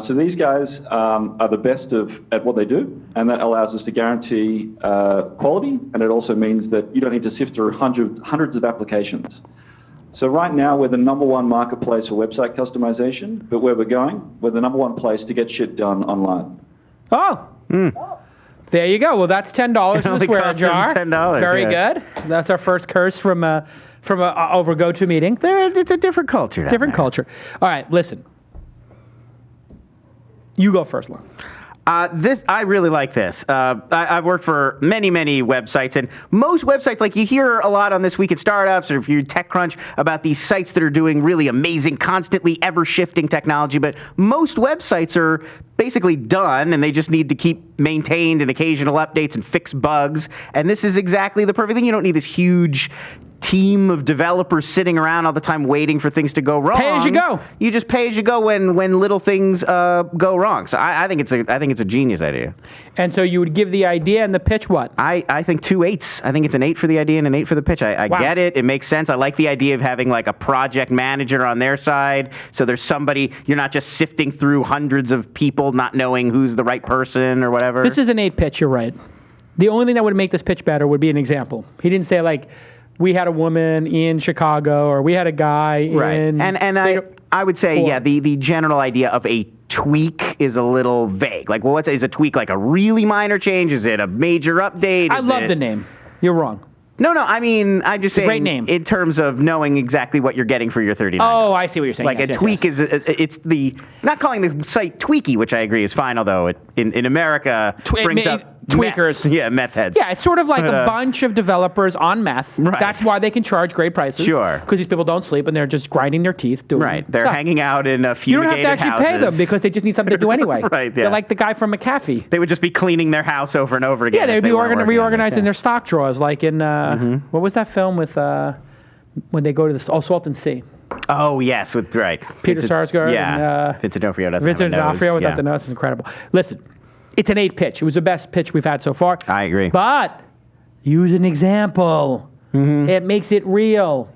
So these guys are the best at what they do, and that allows us to guarantee quality, and it also means that you don't need to sift through hundreds of applications. So right now, we're the #1 marketplace for website customization, but where we're going, we're the #1 place to get shit done online. Oh. There you go. Well, that's $10 in the swear jar. $10. Very good. That's our first curse from a over go-to meeting. It's a different culture. Different culture. All right, listen. You go first, Lon. I really like this. I've worked for many websites, and most websites, like you hear a lot on This Week at Startups, or if you're TechCrunch, about these sites that are doing really amazing, constantly ever-shifting technology, but most websites are basically done, and they just need to keep maintained and occasional updates and fix bugs, and this is exactly the perfect thing. You don't need this huge team of developers sitting around all the time waiting for things to go wrong. Pay as you go. You just pay as you go when little things go wrong. So I think it's a genius idea. And so you would give the idea and the pitch what? I think 2 8s. I think it's an 8 for the idea and an 8 for the pitch. I get it. It makes sense. I like the idea of having like a project manager on their side. So there's somebody, you're not just sifting through hundreds of people not knowing who's the right person or whatever. This is an 8 pitch, you're right. The only thing that would make this pitch better would be an example. He didn't say like, we had a woman in Chicago, or we had a guy in... And I would say, the general idea of a tweak is a little vague. Like, well, is a tweak like a really minor change? Is it a major update? I love the name. You're wrong. No, I mean, I'm just saying, great name. In terms of knowing exactly what you're getting for your $39. Oh, I see what you're saying. Like yes, a tweak yes. it's not calling the site Tweaky, which I agree is fine, although in America brings up tweakers. Meth heads. Yeah, it's sort of like a bunch of developers on meth. Right. That's why they can charge great prices. Sure. Because these people don't sleep and they're just grinding their teeth doing Right. They're stuff. hanging out in a You don't fumigated have to actually pay them because they just need something to do anyway. Right, yeah. They're like the guy from McAfee. They would just be cleaning their house over and over again. Yeah, they'd be reorganizing their their stock drawers, like in what was that film with when they go to the Salton Sea? Oh yes, with Peter Sarsgaard. Yeah, and, Vincent D'Onofrio doesn't Vincent have a nose. D'Onofrio without Yeah. the nose is incredible. Listen, it's an 8 pitch. It was the best pitch we've had so far. I agree. But use an example. It makes it real.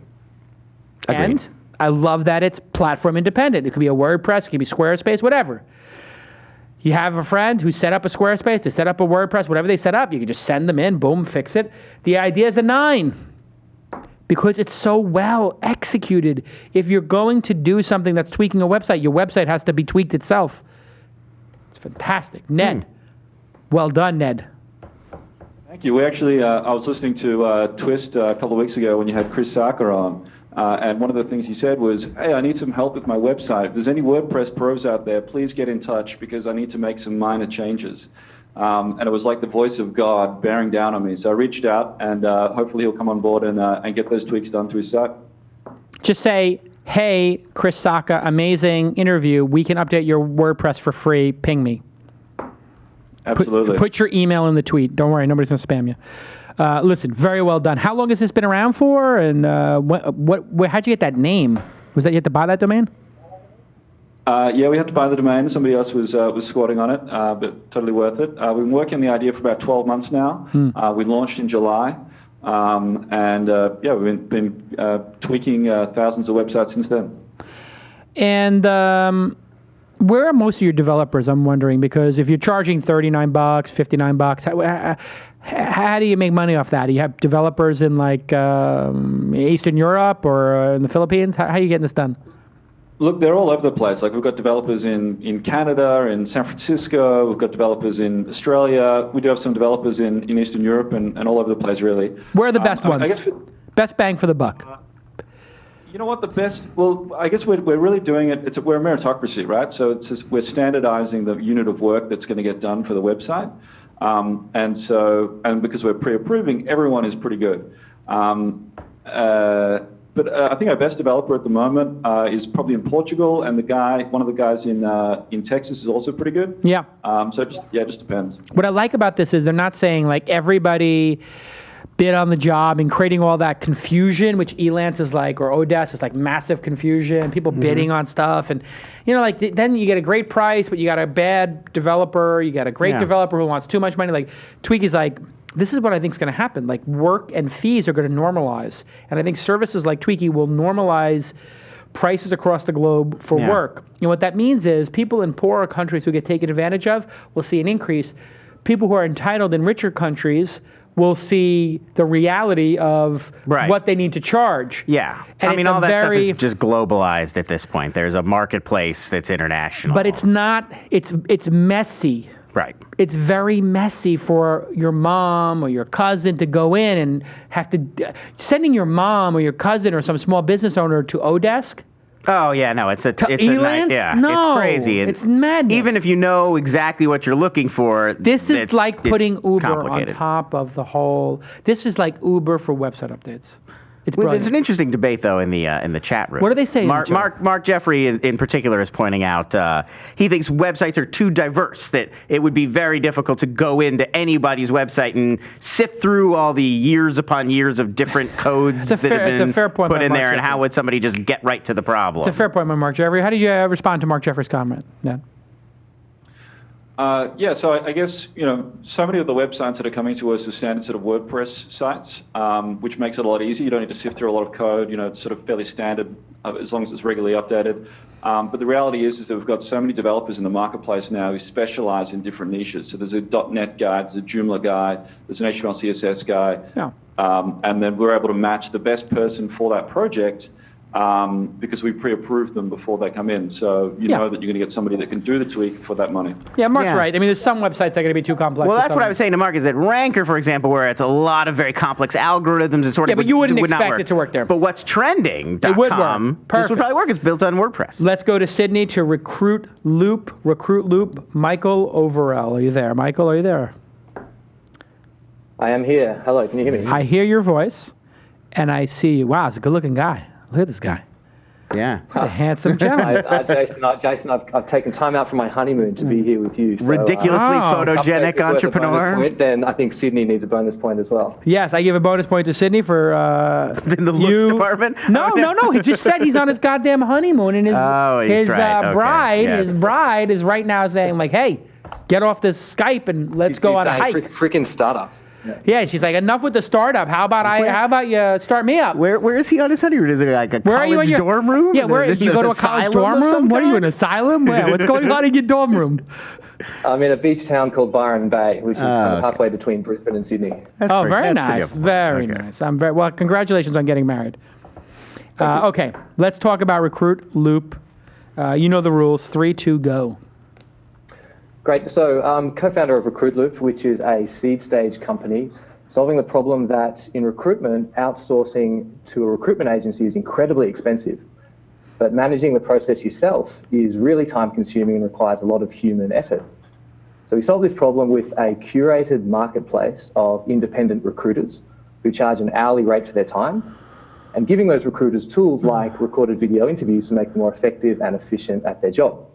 Agreed. And I love that it's platform independent. It could be a WordPress, it could be Squarespace, whatever. You have a friend who set up a Squarespace, they set up a WordPress, whatever they set up, you can just send them in, boom, fix it. The idea is a 9 because it's so well executed. If you're going to do something that's tweaking a website, your website has to be tweaked itself. It's fantastic. Ned, well done, Ned. Thank you. We actually, I was listening to TWiST a couple of weeks ago when you had Chris Sarker on, and one of the things he said was, hey, I need some help with my website. If there's any WordPress pros out there, please get in touch because I need to make some minor changes. And it was like the voice of God bearing down on me. So I reached out, and hopefully he'll come on board and get those tweaks done to his site. Just say, hey, Chris Saka, amazing interview. We can update your WordPress for free. Ping me. Absolutely. Put your email in the tweet. Don't worry, nobody's going to spam you. Listen, very well done. How long has this been around for? And how'd you get that name? Was that you had to buy that domain? Yeah, we had to buy the domain. Somebody else was squatting on it, but totally worth it. We've been working on the idea for about 12 months now. We launched in July. Yeah, we've been tweaking thousands of websites since then. And where are most of your developers, I'm wondering, because if you're charging $39, $59, how do you make money off that? Do you have developers in like Eastern Europe or in the Philippines? How are you getting this done? Look, they're all over the place. Like we've got developers in Canada, in San Francisco. We've got developers in Australia. We do have some developers in Eastern Europe and all over the place, really. Where are the best ones? I guess best bang for the buck. You know what, the best, well, I guess we're really doing it, we're a meritocracy, right? So it's just, we're standardizing the unit of work that's going to get done for the website. And because we're pre-approving, everyone is pretty good. But I think our best developer at the moment is probably in Portugal, and one of the guys in Texas is also pretty good. Yeah. So it just depends. What I like about this is they're not saying like everybody bid on the job and creating all that confusion, which Elance is like, or Odesk is like massive confusion, people bidding on stuff. And, you know, like then you get a great price, but you got a bad developer, you got a great developer who wants too much money. Like Tweaky's like, this is what I think is going to happen. Like work and fees are going to normalize. And I think services like Tweaky will normalize prices across the globe for work. And what that means is people in poorer countries who get taken advantage of will see an increase. People who are entitled in richer countries will see the reality of what they need to charge. Yeah. And I mean, all that stuff is just globalized at this point. There's a marketplace that's international. But it's not, it's messy. Right. It's very messy for your mom or your cousin to go in and have to, sending your mom or your cousin or some small business owner to Odesk. Oh yeah, no, it's Elance? No, it's crazy. It's madness. Even if you know exactly what you're looking for, this is like putting Uber on complicated. top of the whole. This is like Uber for website updates. It's brilliant. There's an interesting debate though in the chat room. What are they saying? Mark Jeffrey in particular is pointing out he thinks websites are too diverse, that it would be very difficult to go into anybody's website and sift through all the years upon years of different codes that have been put in there, and how would somebody just get right to the problem? It's a fair point by Mark Jeffrey. How do you respond to Mark Jeffrey's comment, Ned? Yeah, so I guess, you know, so many of the websites that are coming to us are standard sort of WordPress sites, which makes it a lot easier. You don't need to sift through a lot of code. You know, it's sort of fairly standard as long as it's regularly updated. But the reality is that we've got so many developers in the marketplace now who specialize in different niches. So there's a .NET guy, there's a Joomla guy, there's an HTML, CSS guy. Yeah. And then we're able to match the best person for that project because we pre-approve them before they come in. So you know that you're going to get somebody that can do the tweak for that money. Yeah, Mark's right. I mean, there's some websites that are going to be too complex. Well, that's what I was saying to Mark, is that Ranker, for example, where it's a lot of very complex algorithms and sort of... Yeah, but you wouldn't expect it to work there. But what's trending.com, it would work. This would probably work. It's built on WordPress. Let's go to Sydney to RecruitLoop. Michael Overell. Are you there? Michael, are you there? I am here. Hello, can you hear me? I hear your voice, and I see you. Wow, it's a good-looking guy. Look at this guy. Yeah. He's a handsome gentleman. Jason, I've taken time out from my honeymoon to be here with you. So, ridiculously photogenic entrepreneur. Then I think Sydney needs a bonus point as well. Yes, I give a bonus point to Sydney for in the looks department. No. He just said he's on his goddamn honeymoon, and his bride is right now saying like, "Hey, get off this Skype and let's go on a hike." Freaking startups. Yeah, she's like, enough with the startup. How about you start me up? Where is he on his honeymoon? Is it like a college dorm room? Yeah, did you go to a college dorm room? What are you, an asylum? What's going on in your dorm room? I'm in a beach town called Byron Bay, which is kind of halfway between Brisbane and Sydney. Very nice. Very nice. Well, congratulations on getting married. Okay, let's talk about RecruitLoop. You know the rules. 3, 2, go. Great. So I'm co-founder of RecruitLoop, which is a seed stage company solving the problem that in recruitment, outsourcing to a recruitment agency is incredibly expensive. But managing the process yourself is really time consuming and requires a lot of human effort. So we solve this problem with a curated marketplace of independent recruiters who charge an hourly rate for their time, and giving those recruiters tools like recorded video interviews to make them more effective and efficient at their job.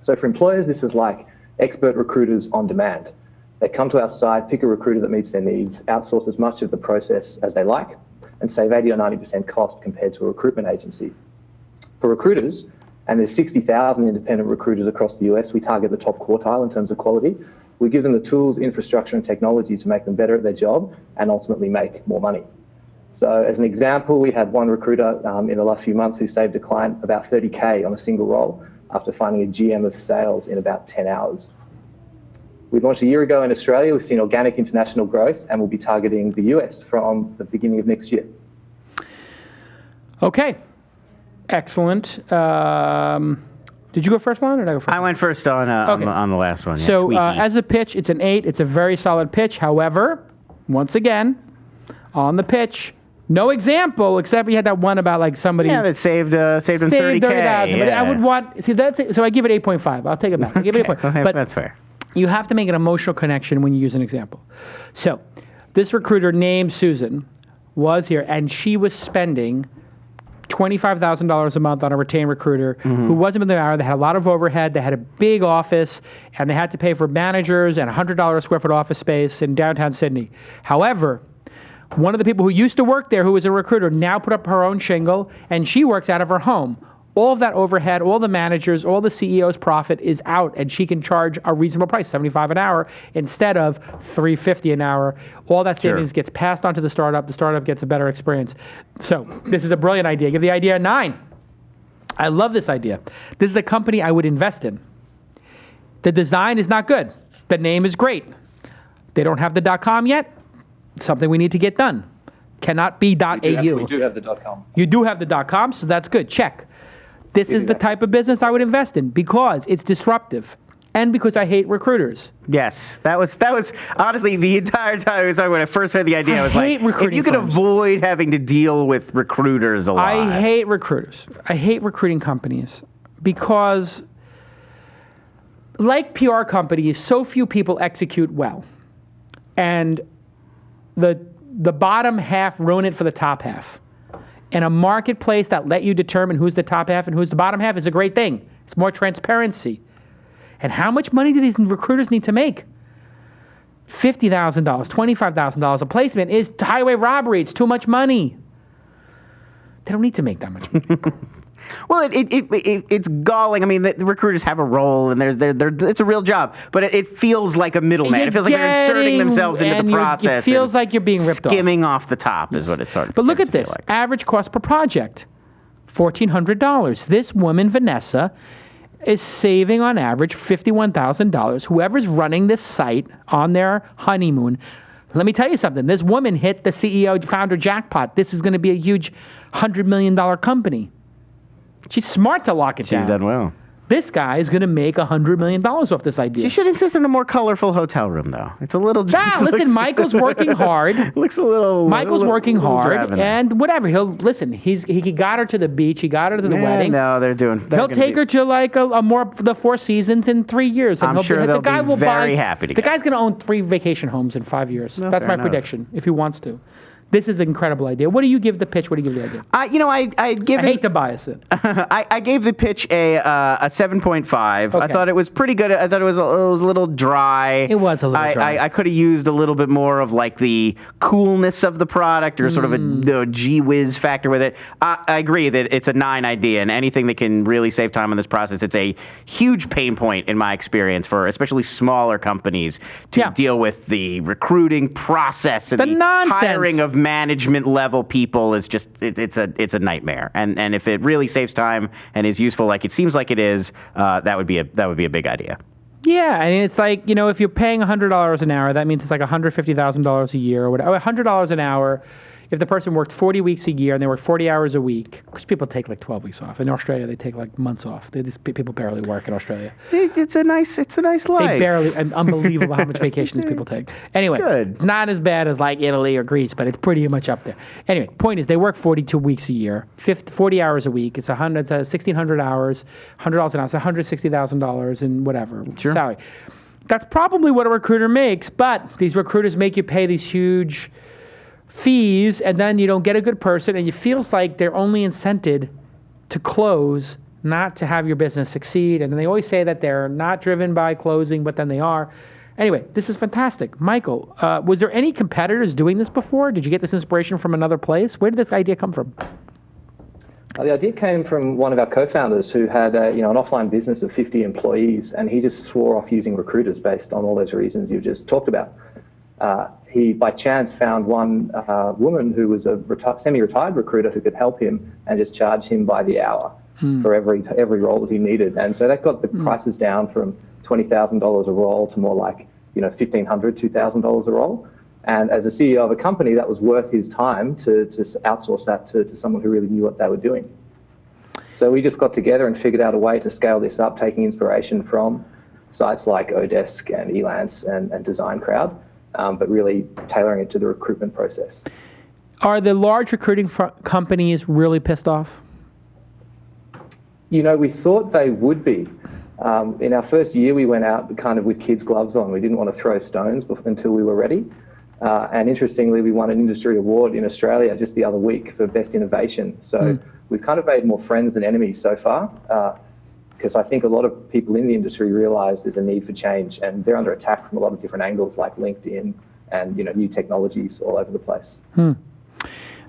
So for employers, this is like expert recruiters on demand. They come to our site, pick a recruiter that meets their needs, outsource as much of the process as they like, and save 80 or 90% cost compared to a recruitment agency. For recruiters, and there's 60,000 independent recruiters across the US, we target the top quartile in terms of quality. We give them the tools, infrastructure, and technology to make them better at their job and ultimately make more money. So as an example, we had one recruiter in the last few months who saved a client about 30K on a single role after finding a GM of sales in about 10 hours. We launched a year ago in Australia. We've seen organic international growth, and we'll be targeting the US from the beginning of next year. Okay, excellent. Did you go first, Lon, or did I go first? I went first on the last one. Yeah, so as a pitch, it's an 8. It's a very solid pitch. However, once again, on the pitch, no example, except we had that one about like somebody... Yeah, that saved him 30K. $30,000. But I would want... See, so I give it 8.5. I'll take it back. I give it 8.5. But that's fair. You have to make an emotional connection when you use an example. So this recruiter named Susan was here, and she was spending $25,000 a month on a retained recruiter who wasn't within an hour. They had a lot of overhead. They had a big office, and they had to pay for managers and $100 a square foot office space in downtown Sydney. However, one of the people who used to work there, who was a recruiter, now put up her own shingle, and she works out of her home. All of that overhead, all the managers, all the CEO's profit is out, and she can charge a reasonable price, $75 an hour, instead of $350 an hour. All that savings gets passed on to the startup. The startup gets a better experience. So this is a brilliant idea. Give the idea a 9. I love this idea. This is the company I would invest in. The design is not good. The name is great. They don't have the .com yet. Something we need to get done. Cannot be .au. We do have the .com. You do have the .com, so that's good. Check. This is the type of business I would invest in because it's disruptive and because I hate recruiters. Yes, that was honestly the entire time when I first heard the idea. I was like, if you could avoid having to deal with recruiters a lot. I hate recruiters. I hate recruiting companies because, like PR companies, so few people execute well, and the bottom half ruin it for the top half. And a marketplace that let you determine who's the top half and who's the bottom half is a great thing. It's more transparency. And how much money do these recruiters need to make? $50,000, $25,000 a placement is highway robbery. It's too much money. They don't need to make that much money. Well, it's galling. I mean, the recruiters have a role, and it's a real job, but it feels like a middleman. It feels like they're inserting themselves into the process. It feels like you're being ripped off. Skimming off the top is what it's sort of. But look at this. Like. Average cost per project, $1,400. This woman, Vanessa, is saving on average $51,000. Whoever's running this site on their honeymoon, Let me tell you something. This woman hit the CEO founder jackpot. This is going to be a huge $100 million company. She's smart to lock it down. She's done well. This guy is going to make $100 million off this idea. She should insist on a more colorful hotel room, though. It's a little... Listen, Michael's working hard. Looks a little... Michael's working hard, and whatever. He got her to the beach. He got her to the wedding. No, He'll take her to like a more the Four Seasons in 3 years. And I'm sure they'll be very happy to The guy's going to own 3 vacation homes in 5 years. That's my prediction, if he wants to. This is an incredible idea. What do you give the pitch? What do you give the idea? I hate to bias it. I gave the pitch a 7.5. Okay. I thought it was pretty good. I thought it was a little dry. It was a little dry. I could have used a little bit more of like the coolness of the product or sort of a gee whiz factor with it. I agree that it's a 9 idea, and anything that can really save time in this process, it's a huge pain point in my experience for especially smaller companies to deal with the recruiting process and the hiring of management level people is just it's a nightmare, and if it really saves time and is useful like it seems like it is, that would be a big idea. Yeah, and it's like, if you're paying $100 an hour, that means it's like $150,000 a year or whatever. $100 an hour. If the person worked 40 weeks a year and they work 40 hours a week, because people take like 12 weeks off. In Australia, they take like months off. People barely work in Australia. It's a nice life. They barely, unbelievable how much vacation these people take. Anyway, it's not as bad as like Italy or Greece, but it's pretty much up there. Anyway, point is they work 42 weeks a year, 40 hours a week. It's 1,600 hours, $100 an hour, so $160,000 in whatever salary. That's probably what a recruiter makes, but these recruiters make you pay these huge fees, and then you don't get a good person, and it feels like they're only incented to close, not to have your business succeed. And then they always say that they're not driven by closing, but then they are. Anyway, this is fantastic. Michael, was there any competitors doing this before? Did you get this inspiration from another place? Where did this idea come from? The idea came from one of our co-founders who had an offline business of 50 employees, and he just swore off using recruiters based on all those reasons you just talked about. He, by chance, found one woman who was a semi-retired recruiter who could help him and just charge him by the hour for every role that he needed. And so that got the prices down from $20,000 a role to more like $1,500, $2,000 a role. And as a CEO of a company, that was worth his time to outsource that to someone who really knew what they were doing. So we just got together and figured out a way to scale this up, taking inspiration from sites like Odesk and Elance and DesignCrowd. But really tailoring it to the recruitment process. Are the large recruiting companies really pissed off? We thought they would be. In our first year, we went out kind of with kids' gloves on. We didn't want to throw stones until we were ready. And interestingly, we won an industry award in Australia just the other week for best innovation. So we've kind of made more friends than enemies so far. Because I think a lot of people in the industry realize there's a need for change, and they're under attack from a lot of different angles, like LinkedIn and new technologies all over the place.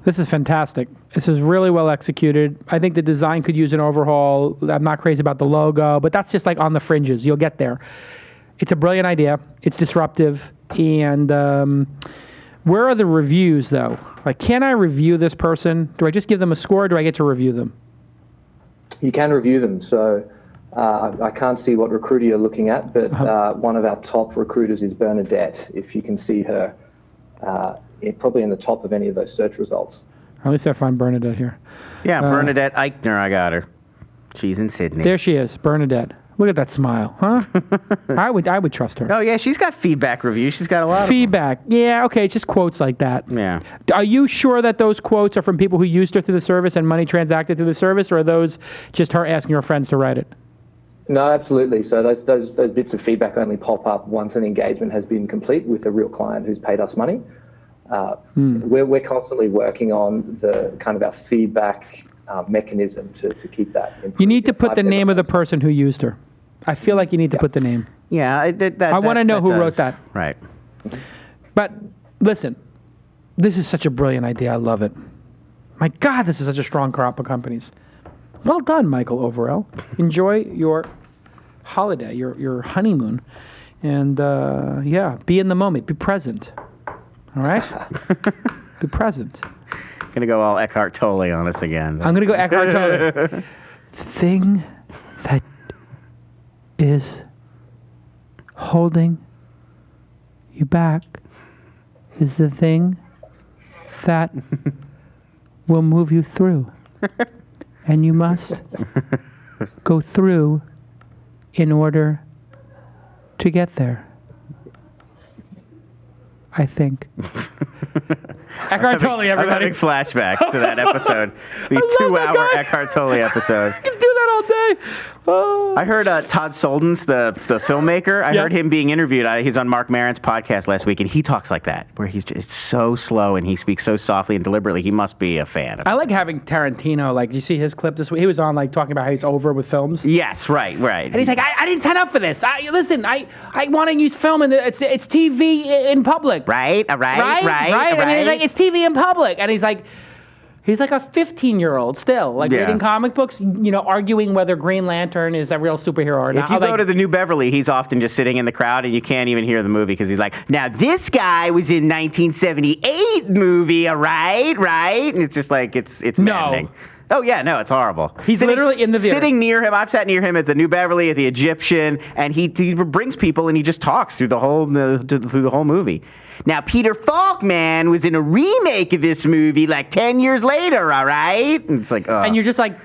This is fantastic. This is really well executed. I think the design could use an overhaul. I'm not crazy about the logo, but that's just like on the fringes. You'll get there. It's a brilliant idea. It's disruptive. And where are the reviews, though? Like, can I review this person? Do I just give them a score, or do I get to review them? You can review them. So I can't see what recruiter you're looking at, but one of our top recruiters is Bernadette. If you can see her, probably in the top of any of those search results. At least I find Bernadette here. Yeah, Bernadette Eichner, I got her. She's in Sydney. There she is, Bernadette. Look at that smile, huh? I would trust her. Oh yeah, she's got feedback reviews. She's got a lot feedback. Of them. Yeah, okay, it's just quotes like that. Yeah. Are you sure that those quotes are from people who used her through the service and money transacted through the service, or are those just her asking her friends to write it? No, absolutely. So those bits of feedback only pop up once an engagement has been complete with a real client who's paid us money. We're constantly working on the kind of our feedback mechanism to keep that. You need to put the name of the person who used her. I feel like you need to put the name. Yeah, I want to know who wrote that. Right. But listen, this is such a brilliant idea. I love it. My God, this is such a strong crop of companies. Well done, Michael Overell. Enjoy your holiday, your honeymoon, and be in the moment. Be present. All right? Be present. Gonna go all Eckhart Tolle on us again. I'm gonna go Eckhart Tolle. The thing that is holding you back is the thing that will move you through. And you must go through in order to get there. I think. Eckhart Tolle, everybody. I'm having flashbacks to that episode. The 2-hour Eckhart Tolle episode. I can do that all day. Oh. I heard Todd Solondz, the filmmaker, I heard him being interviewed. He was on Mark Maron's podcast last week, and he talks like that, where it's so slow and he speaks so softly and deliberately. He must be a fan of it. I like having Tarantino, like, you see his clip this week? He was on, like, talking about how he's over with films. Yes, right. And he's like, I didn't sign up for this. Listen, I want to use film, and it's TV in public. Right. I mean, he's like, it's TV in public. And he's like a 15-year-old still, like reading comic books, arguing whether Green Lantern is a real superhero or not. If you go to the New Beverly, he's often just sitting in the crowd and you can't even hear the movie because he's like, now this guy was in 1978 movie, right? And it's just like, it's maddening. Oh, yeah, no, it's horrible. He's literally in the theater. Sitting near him, I've sat near him at the New Beverly, at the Egyptian, and he brings people and he just talks through the whole movie. Now, Peter Falkman was in a remake of this movie like 10 years later, all right? And it's like, And you're just like,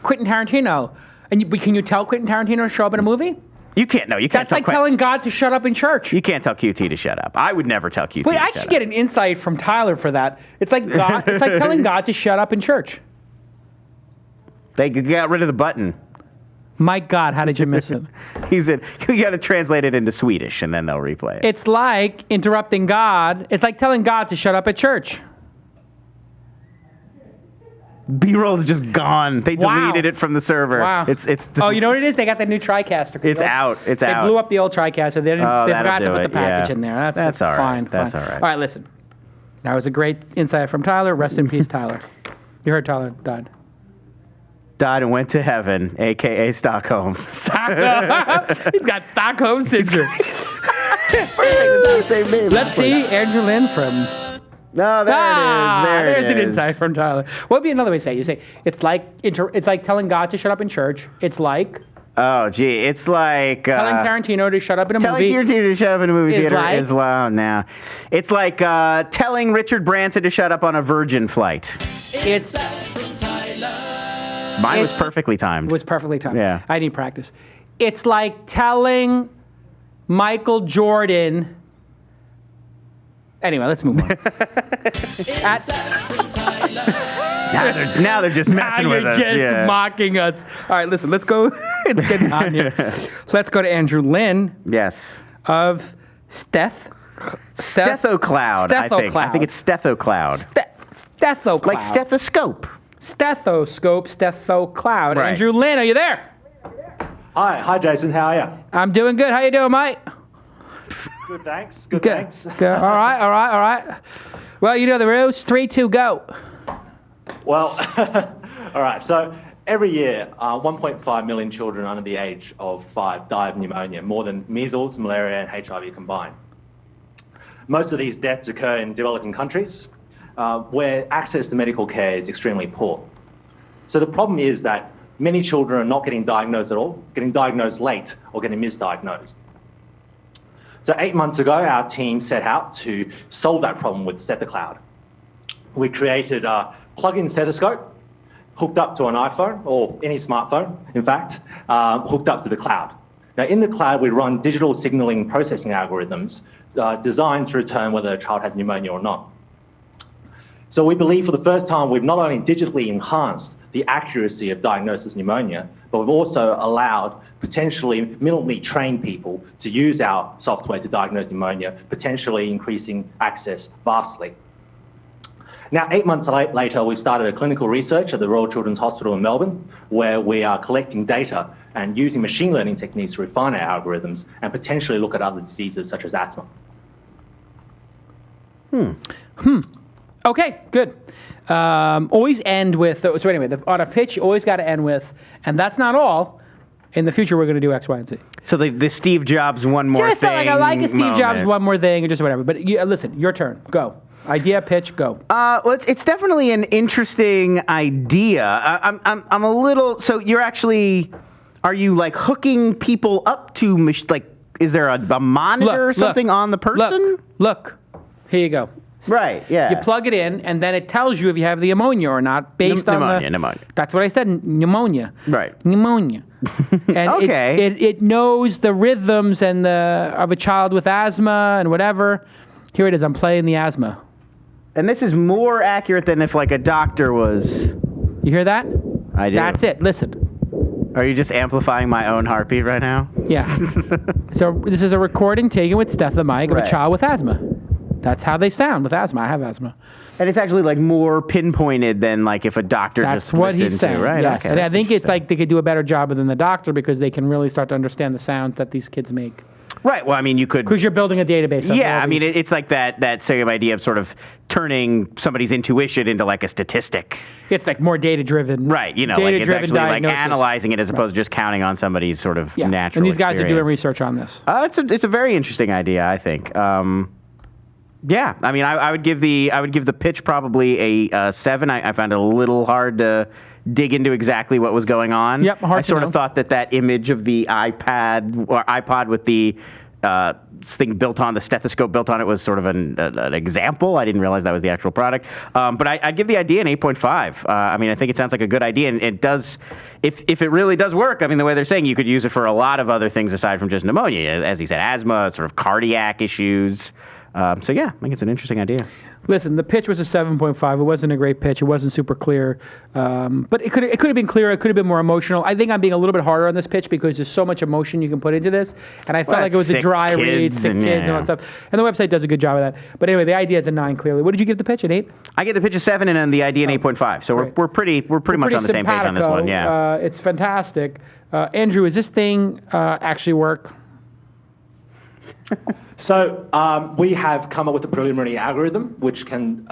Quentin Tarantino. But can you tell Quentin Tarantino to show up in a movie? You can't, no, you can't. That's like telling God to shut up in church. You can't tell QT to shut up. I would never tell QT to shut up. Wait, I should get an insight from Tyler for that. It's like God. It's like telling God to shut up in church. They got rid of the button. My God, how did you miss it? You got to translate it into Swedish, and then they'll replay it. It's like interrupting God. It's like telling God to shut up at church. B-roll is just gone. They deleted it from the server. Wow. It's. Oh, you know what it is? They got the new TriCaster. It's out. It's out. They blew up the old TriCaster. They forgot to put the package in there. That's all right. Fine. That's all right. All right, listen. That was a great insight from Tyler. Rest in peace, Tyler. You heard Tyler died. Died and went to heaven, a.k.a. Stockholm. He's got Stockholm syndrome. Let's see Andrew Lynn from... No, there's an insight from Tyler. What would be another way to say it? You say, it's like telling God to shut up in church. It's like... Oh, gee. It's like... telling Tarantino to shut up in a movie. Telling Tarantino to shut up in a movie theater like, is loud now. It's like telling Richard Branson to shut up on a Virgin flight. It's... Mine was perfectly timed. It was perfectly timed. Yeah. I need practice. It's like telling Michael Jordan... Anyway, let's move on. Now they're just messing with us. Now you're just mocking us. All right, listen, let's go. It's getting on here. Let's go to Andrew Lynn. Yes. Of StethoCloud, I think. I think it's StethoCloud. StethoCloud. Like stethoscope. StethoCloud. Right. Andrew Lynn, are you there? Hi, Jason. How are you? I'm doing good. How you doing, mate? Good, thanks. Good, thanks. Good. All right. Well, you know the rules. 3, 2, go. Well, all right. So every year, 1.5 million children under the age of 5 die of pneumonia, more than measles, malaria, and HIV combined. Most of these deaths occur in developing countries, where access to medical care is extremely poor. So the problem is that many children are not getting diagnosed at all, getting diagnosed late, or getting misdiagnosed. So 8 months ago, our team set out to solve that problem with StethoCloud. We created a plug-in stethoscope hooked up to an iPhone, or any smartphone, in fact, hooked up to the cloud. Now, in the cloud, we run digital signaling processing algorithms designed to return whether a child has pneumonia or not. So we believe for the first time, we've not only digitally enhanced the accuracy of diagnosis of pneumonia, but we've also allowed potentially minimally trained people to use our software to diagnose pneumonia, potentially increasing access vastly. Now, 8 months later, we've started a clinical research at the Royal Children's Hospital in Melbourne, where we are collecting data and using machine learning techniques to refine our algorithms and potentially look at other diseases such as asthma. Okay, good. Always end with, so anyway, on a pitch, you always got to end with, and that's not all. In the future, we're going to do X, Y, and Z. So the Steve Jobs one more just thing. Like I like a Steve Jobs one more thing, or just whatever. But listen, your turn. Go. Idea, pitch, go. Well, it's definitely an interesting idea. I'm a little. So you're actually, are you like hooking people up to like? Is there a monitor or something on the person? Look. Here you go. Right, yeah. You plug it in, and then it tells you if you have the ammonia or not based on the... Pneumonia. That's what I said, pneumonia. Right. Pneumonia. And Okay. it knows the rhythms and of a child with asthma and whatever. Here it is. I'm playing the asthma. And this is more accurate than if like a doctor was... You hear that? I do. That's it. Listen. Are you just amplifying my own heartbeat right now? Yeah. So this is a recording taken with StethoMic of a child with asthma. That's how they sound with asthma. I have asthma. And it's actually like more pinpointed than like if a doctor That's just what listened he's saying, to, right? yes. Okay, And I think it's like they could do a better job than the doctor because they can really start to understand the sounds that these kids make. Right. Well, I mean, you could... Because you're building a database. Of Yeah, all I mean, these. it's like that same idea of sort of turning somebody's intuition into like a statistic. It's like more data-driven. Right. You know, like it's actually like diagnosis. analyzing it as opposed to just counting on somebody's sort of natural And these guys are doing experience. research on this. It's a very interesting idea, I think. Yeah, I mean, I would give the pitch probably a 7. I found it a little hard to dig into exactly what was going on. Yep, hard I to sort know. of thought that image of the iPad or iPod with the thing built on, the stethoscope built on it, was sort of an example. I didn't realize that was the actual product. But I'd give the idea an 8.5. I mean, I think it sounds like a good idea, and it does, if it really does work, I mean, the way they're saying, you could use it for a lot of other things aside from just pneumonia. As he said, asthma, sort of cardiac issues. So yeah, I think it's an interesting idea. Listen, the pitch was a 7.5. It wasn't a great pitch. It wasn't super clear. But it could have been clearer. It could have been more emotional. I think I'm being a little bit harder on this pitch because there's so much emotion you can put into this. And I felt like it was a dry read, sick kids and all that stuff. And the website does a good job of that. But anyway, the idea is a 9 clearly. What did you give the pitch, an 8? I give the pitch a 7 and then the idea an 8.5. So we're pretty much on the same page on this one. Yeah. It's fantastic. Andrew, does this thing actually work? So we have come up with a preliminary algorithm which can,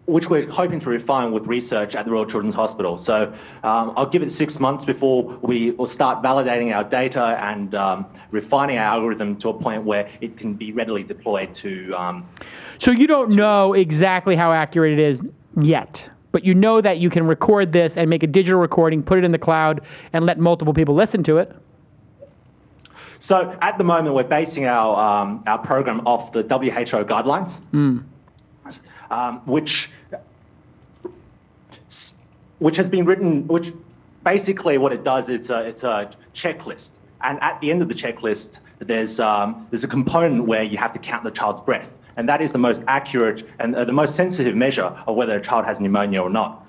which we're hoping to refine with research at the Royal Children's Hospital. So I'll give it 6 months before we will start validating our data and refining our algorithm to a point where it can be readily deployed to. So you don't know exactly how accurate it is yet, but you know that you can record this and make a digital recording, put it in the cloud, and let multiple people listen to it. So at the moment, we're basing our program off the WHO guidelines, which has been written. Which basically what it does is it's a checklist, and at the end of the checklist, there's a component where you have to count the child's breath, and that is the most accurate and the most sensitive measure of whether a child has pneumonia or not.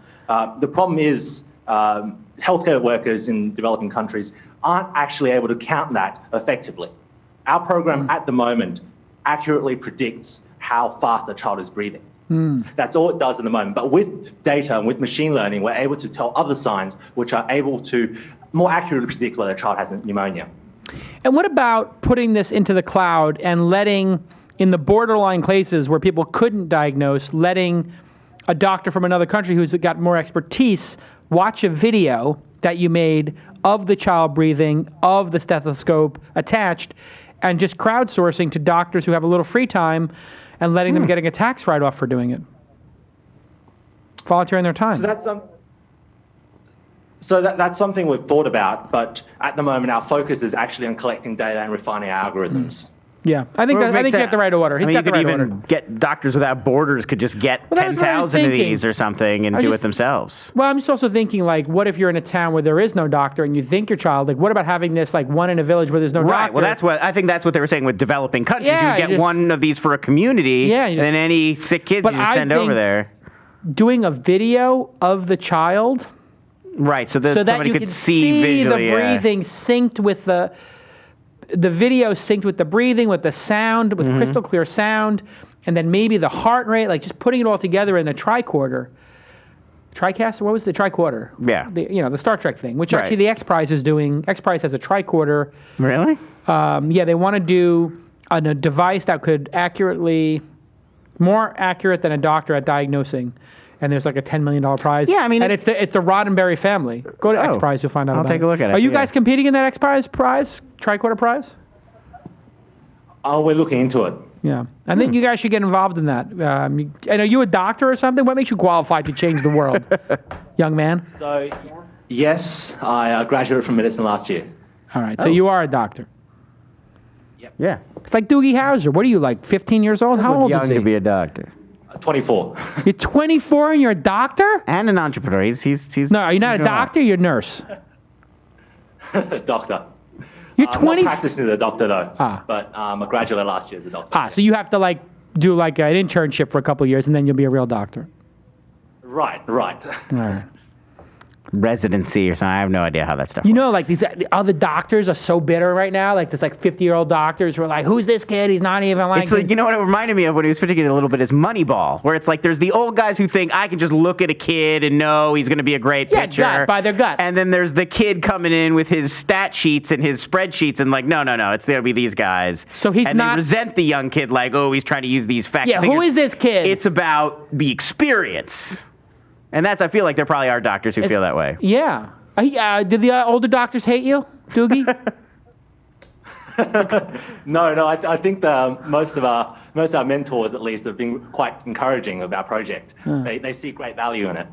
The problem is healthcare workers in developing countries aren't actually able to count that effectively. Our program at the moment accurately predicts how fast a child is breathing. That's all it does at the moment. But with data and with machine learning, we're able to tell other signs which are able to more accurately predict whether a child has pneumonia. And what about putting this into the cloud and letting, in the borderline cases where people couldn't diagnose, letting a doctor from another country who's got more expertise watch a video that you made of the child breathing, of the stethoscope attached, and just crowdsourcing to doctors who have a little free time and letting them getting a tax write-off for doing it. Volunteering their time. So that's something we've thought about, but at the moment our focus is actually on collecting data and refining our algorithms. Yeah, I think you got the right order. He's got the right order. Even get Doctors Without Borders could just get 10,000 of these or something and do it themselves. Well, I'm just also thinking, like, what if you're in a town where there is no doctor and you think your child, like, what about having this, like, one in a village where there's no doctor? Right, well, I think that's what they were saying with developing countries. Yeah, you get one of these for a community, and then any sick kids you just send over there. Doing a video of the child. Right, so that somebody could see visually, the breathing synced with the video synced with the breathing, with the sound, with crystal clear sound, and then maybe the heart rate, like just putting it all together in a tricorder. TriCaster? What was the tricorder? Yeah. The Star Trek thing, which actually the X Prize is doing. X Prize has a tricorder. Really? Yeah, they want to do a device that could more accurate than a doctor at diagnosing. And there's like a $10 million prize. Yeah, I mean, and it's the Roddenberry family. Go to X Prize, you'll find out. I'll take a look at it. Are you guys competing in that X Prize tricorder prize? Oh, we're looking into it. Yeah, I think you guys should get involved in that. And are you a doctor or something? What makes you qualified to change the world, young man? So, yes, I graduated from medicine last year. All right, so you are a doctor. Yeah. It's like Doogie Howser. What are you, like 15 years old? How old is young he? to be a doctor. 24. You're 24 and you're a doctor? And an entrepreneur. He's No, you're not a doctor, you're a nurse. Doctor. You're I'm 20. not practicing as a doctor though, Ah. but I graduated last year as a doctor. So you have to like do like an internship for a couple of years and then you'll be a real doctor. Right. All right. Residency or something. I have no idea how that stuff You know, like these other doctors are so bitter right now. Like there's like 50-year-old doctors who are like, "Who's this kid? He's not even like." It's like, you know what it reminded me of when he was particularly a little bit is Moneyball, where it's like there's the old guys who think I can just look at a kid and know he's going to be a great pitcher. Gut, by their gut. And then there's the kid coming in with his stat sheets and his spreadsheets and like, no, it's there'll be these guys. So he's and not. they resent the young kid like, oh, he's trying to use these facts. Yeah, who is this kid? It's about the experience. And I feel like there probably are doctors who feel that way. Yeah. Did the older doctors hate you, Doogie? No. I think most of our mentors, at least, have been quite encouraging of our project. They see great value in it.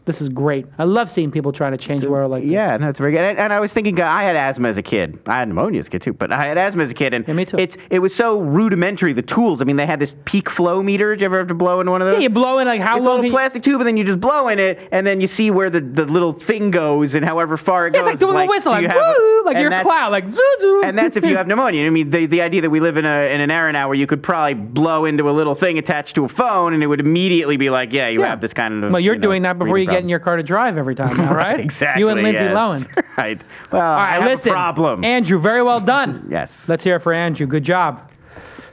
This is great. I love seeing people trying to change the world like this. Yeah, no, it's very good. And I was thinking, I had asthma as a kid. I had pneumonia as a kid too, but I had asthma as a kid, and me too. It was so rudimentary. The tools. I mean, they had this peak flow meter. Did you ever have to blow into one of those? Yeah, you blow in like how it's long? It's a little plastic tube, and then you just blow in it, and then you see where the little thing goes, and however far it goes. It's like doing a whistle, like woo, like you're a cloud, like zoo zoo. And that's if you have pneumonia. I mean, the idea that we live in an era now where you could probably blow into a little thing attached to a phone, and it would immediately be like, yeah, you have this kind of. Well, you're doing that before you get in your car to drive every time now, right? Exactly. You and Lindsay yes. Lohan. Right. Well, All right, I have listen, a problem. Andrew, very well done. Yes. Let's hear it for Andrew. Good job.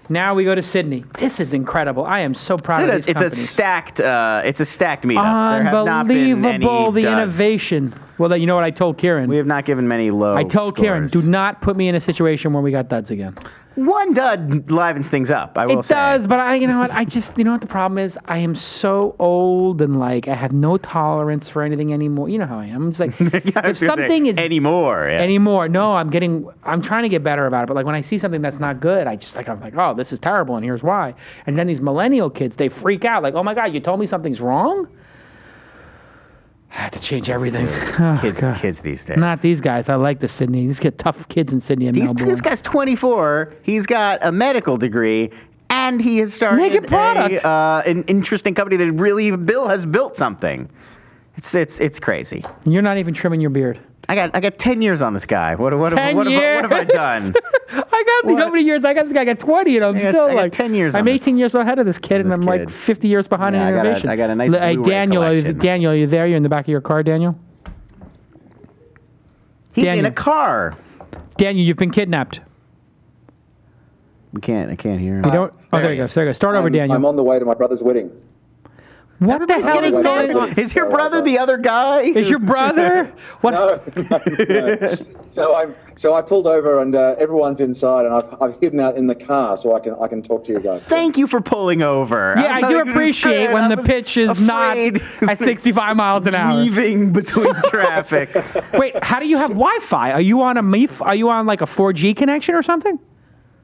Now we go to Sydney. This is incredible. I am so proud of these companies. It's a stacked meetup. There have not been any Unbelievable, the duds. innovation. Well, you know what I told Kieran? We have not given many low I told Kieran, scores. do not put me in a situation where we got duds again. One dud livens things up, I will say. It does, but you know what? You know what the problem is? I am so old and like I have no tolerance for anything anymore. You know how I am. It's like if something is anymore. Yes. Anymore. No, I'm trying to get better about it. But like when I see something that's not good, I'm like, oh, this is terrible, and here's why. And then these millennial kids, they freak out, like, oh my God, you told me something's wrong? I had to change everything. Oh, kids these days. Not these guys. I like the Sydney. These get tough kids in Sydney and Melbourne. This guy's 24. He's got a medical degree, and he has started an interesting company that really has built something. It's crazy. And you're not even trimming your beard. I got 10 years on this guy. What have I done? How many years? I got this guy. I got 20, and I'm still like 10 years. I'm 18 years ahead of this kid, and I'm like 50 years behind in innovation. I got a nice Blu-ray Daniel, collection. Daniel, are you there? You're in the back of your car, Daniel. He's Daniel. in a car. Daniel, you've been kidnapped. I can't hear him. You don't. Oh, there you go. Start over, Daniel. I'm on the way to my brother's wedding. What the hell is going on? Is your brother the other guy? Is your brother? What? No. So I pulled over and everyone's inside, and I've hidden out in the car so I can talk to you guys. Thank you for pulling over. Yeah, I do appreciate when the pitch is not at 65 miles an hour. Weaving between traffic. Wait, how do you have Wi-Fi? Are you on Are you on like a 4G connection or something?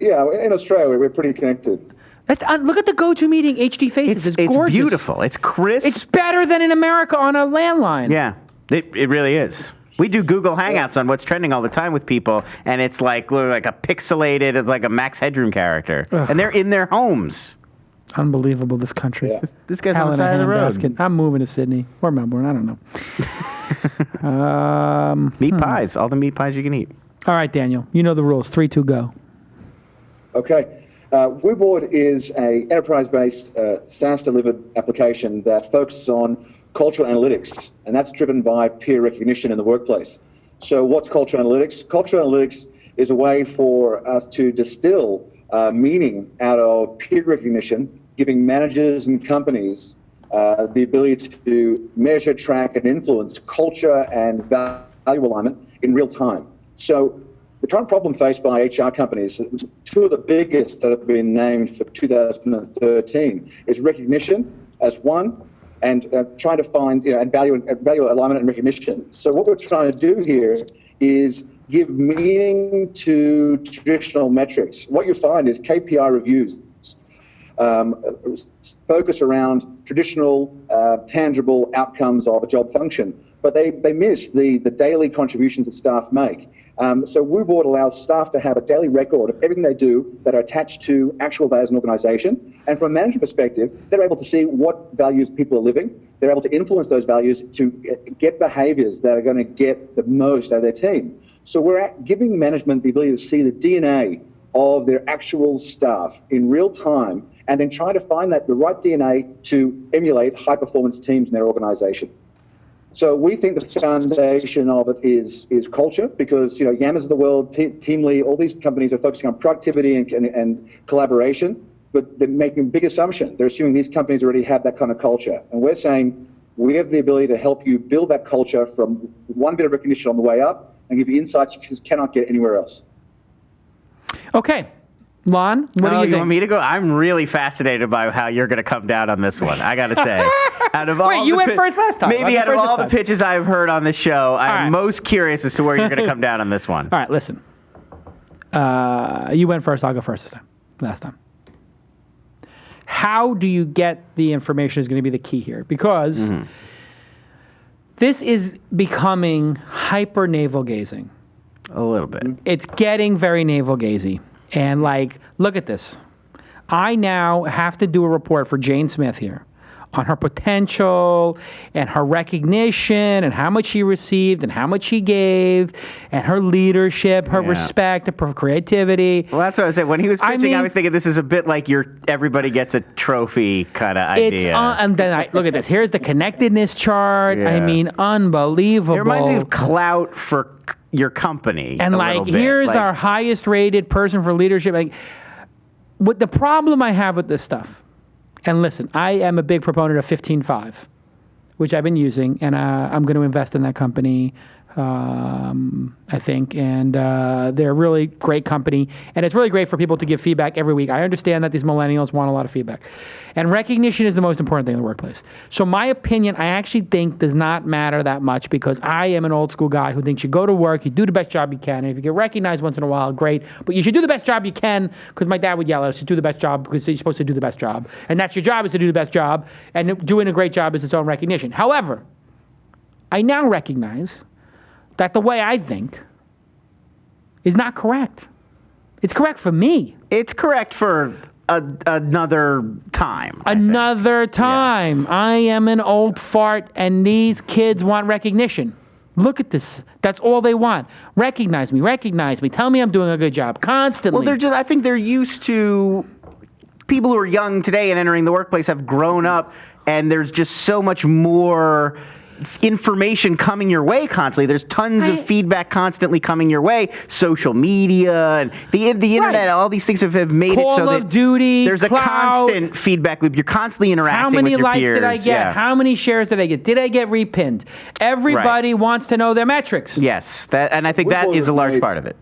Yeah, in Australia we're pretty connected. Look at the GoToMeeting HD faces. It's gorgeous. It's beautiful. It's crisp. It's better than in America on a landline. Yeah, it really is. We do Google Hangouts on what's trending all the time with people, and it's like a pixelated, like a Max Headroom character. Ugh. And they're in their homes. Unbelievable, this country. Yeah. This guy's on the side of the road. I'm moving to Sydney or Melbourne. I don't know. Meat pies. All the meat pies you can eat. All right, Daniel. You know the rules. 3, 2, go. Okay. WooBoard is an enterprise-based SaaS-delivered application that focuses on cultural analytics, and that's driven by peer recognition in the workplace. So what's cultural analytics? Cultural analytics is a way for us to distill meaning out of peer recognition, giving managers and companies the ability to measure, track, and influence culture and value alignment in real time. So the current problem faced by HR companies, two of the biggest that have been named for 2013, is recognition as one, and trying to find and value alignment and recognition. So what we're trying to do here is give meaning to traditional metrics. What you find is KPI reviews focus around traditional tangible outcomes of a job function, but they miss the daily contributions that staff make. So WooBoard allows staff to have a daily record of everything they do that are attached to actual values in an organization. And from a management perspective, they're able to see what values people are living. They're able to influence those values to get behaviors that are going to get the most out of their team. So we're giving management the ability to see the DNA of their actual staff in real time, and then try to find the right DNA to emulate high-performance teams in their organization. So we think the foundation of it is culture, because Yammers of the world, Teamly, all these companies are focusing on productivity and collaboration, but they're making a big assumption. They're assuming these companies already have that kind of culture. And we're saying we have the ability to help you build that culture from one bit of recognition on the way up and give you insights you just cannot get anywhere else. Okay. Lon, what do you think? Want me to go? I'm really fascinated by how you're going to come down on this one, I got to say. Out of all Wait, you went first last time. Maybe out of all the pitches I've heard on this show, I'm most curious as to where you're going to come down on this one. All right, listen. You went first. I'll go first this time. Last time. How do you get the information is going to be the key here, because this is becoming hyper navel gazing. A little bit. It's getting very navel gazy. And look at this. I now have to do a report for Jane Smith here on her potential and her recognition and how much she received and how much she gave and her leadership, her respect, her creativity. Well, that's what I said. When he was pitching, I was thinking this is a bit like everybody gets a trophy kind of idea. And then look at this. Here's the connectedness chart. Yeah. I mean, unbelievable. It reminds me of clout for your company. And here's our highest rated person for leadership. What the problem I have with this stuff, and listen, I am a big proponent of 15.5, which I've been using, and I'm going to invest in that company, I think, and they're a really great company, and it's really great for people to give feedback every week. I understand that these millennials want a lot of feedback, and recognition is the most important thing in the workplace. So my opinion, I actually think, does not matter that much, because I am an old school guy who thinks you go to work, you do the best job you can, and if you get recognized once in a while, great, but you should do the best job you can, because my dad would yell at us to do the best job because you're supposed to do the best job, and that's your job, is to do the best job, and doing a great job is its own recognition. However, I now recognize that the way I think is not correct. It's correct for me. It's correct for another time. Another time. Yes. I am an old fart, and these kids want recognition. Look at this. That's all they want. Recognize me. Recognize me. Tell me I'm doing a good job constantly. Well, I think they're used to people who are young today and entering the workplace have grown up, and there's just so much more information coming your way constantly. There's tons of feedback constantly coming your way. Social media and the internet, all these things have made Call it so of that Duty, there's Cloud. A constant feedback loop. You're constantly interacting with your peers. How many likes did I get? Yeah. How many shares did I get? Did I get repinned? Everybody wants to know their metrics. Yes, and I think that is a large part of it.